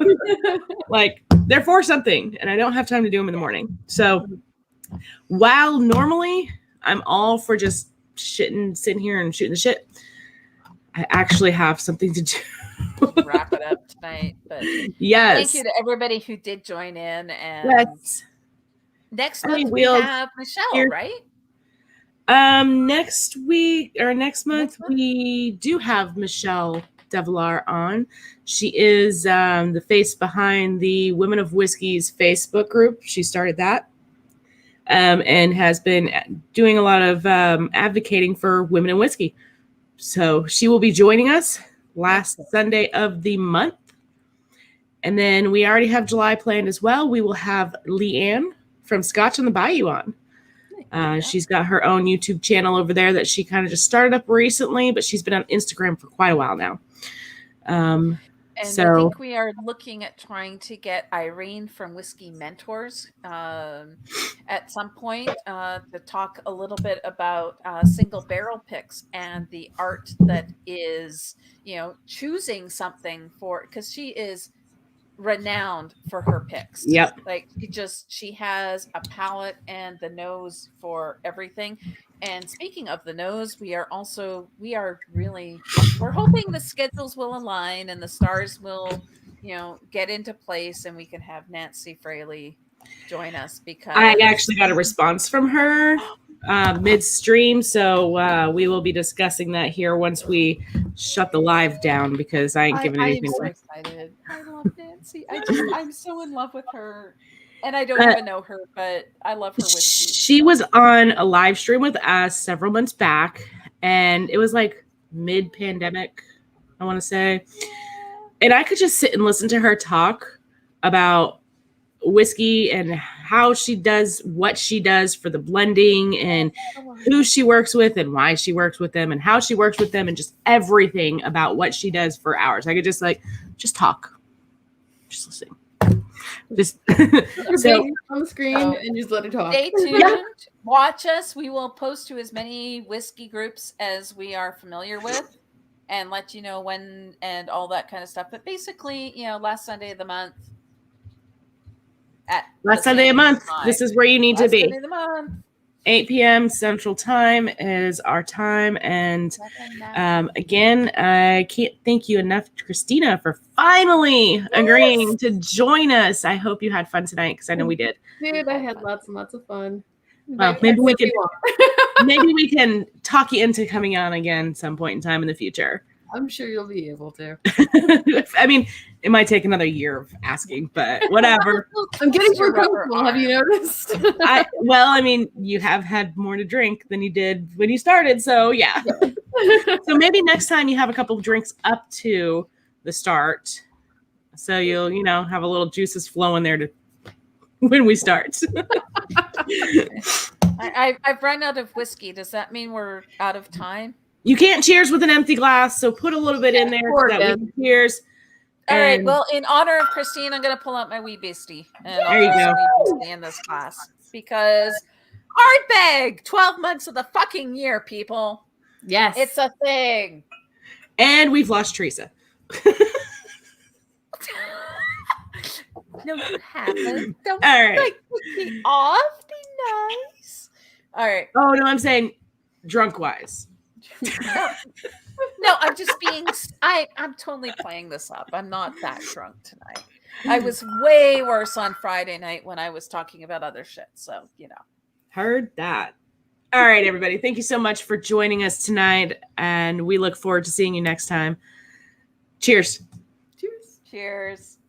like they're for something, and I don't have time to do them in the morning. So while normally I'm all for just sitting here and shooting the shit, I actually have something to do. Wrap it up tonight. But yes. Thank you to everybody who did join in. And yes. Next month we have Michelle, right? Next month we do have Michelle Devilar on. She is the face behind the Women of Whiskey's Facebook group. She started that. And has been doing a lot of advocating for women in whiskey. So she will be joining us last Sunday of the month. And then we already have July planned as well. We will have Leanne from Scotch on the Bayou on. She's got her own YouTube channel over there that she kind of just started up recently, but she's been on Instagram for quite a while now. And I think we are looking at trying to get Irene from Whiskey Mentors at some point to talk a little bit about single barrel picks and the art that is, choosing something for, because she is renowned for her picks. Yep. Like she has a palate and the nose for everything. And speaking of the nose, we're hoping the schedules will align and the stars will, get into place, and we can have Nancy Fraley join us, because I actually got a response from her midstream. So we will be discussing that here once we shut the live down, because I ain't giving anything away. I'm so excited. I love Nancy. I'm so in love with her. And I don't even know her, but I love her whiskey. She was on a live stream with us several months back, and it was like mid-pandemic, I want to say. And I could just sit and listen to her talk about whiskey and how she does what she does for the blending and who she works with and why she works with them and how she works with them and just everything about what she does for hours. I could just talk, just listen. Just so on the screen and just let her talk. Stay tuned. Watch us. We will post to as many whiskey groups as we are familiar with and let you know when and all that kind of stuff. But basically, last Sunday of the month. This is where you need to be. Sunday of the month. 8 p.m. Central Time is our time. And again, I can't thank you enough, Christina, for finally agreeing to join us. I hope you had fun tonight, because I know we did. Dude, I had lots and lots of fun. Well, maybe we can talk you into coming on again some point in time in the future. I'm sure you'll be able to. I mean, it might take another year of asking, but whatever. I'm getting more comfortable. Have you noticed? You have had more to drink than you did when you started. So yeah. So maybe next time you have a couple of drinks up to the start. So you'll, have a little juices flowing there to when we start. I've run out of whiskey. Does that mean we're out of time? You can't cheers with an empty glass, so put a little bit in there so that we can cheers. All right. Well, in honor of Christine, I'm going to pull out my wee beastie. And there you go. In this class, because Ardbeg, 12 months of the fucking year, people. Yes, it's a thing. And we've lost Theresa. No, you haven't. Don't all right. Take me off. Be nice. All right. Oh no, I'm saying drunk wise. No, I'm just being. I'm totally playing this up. I'm not that drunk tonight. I was way worse on Friday night when I was talking about other shit. So Heard that. All right, everybody. Thank you so much for joining us tonight, and we look forward to seeing you next time. Cheers. Cheers.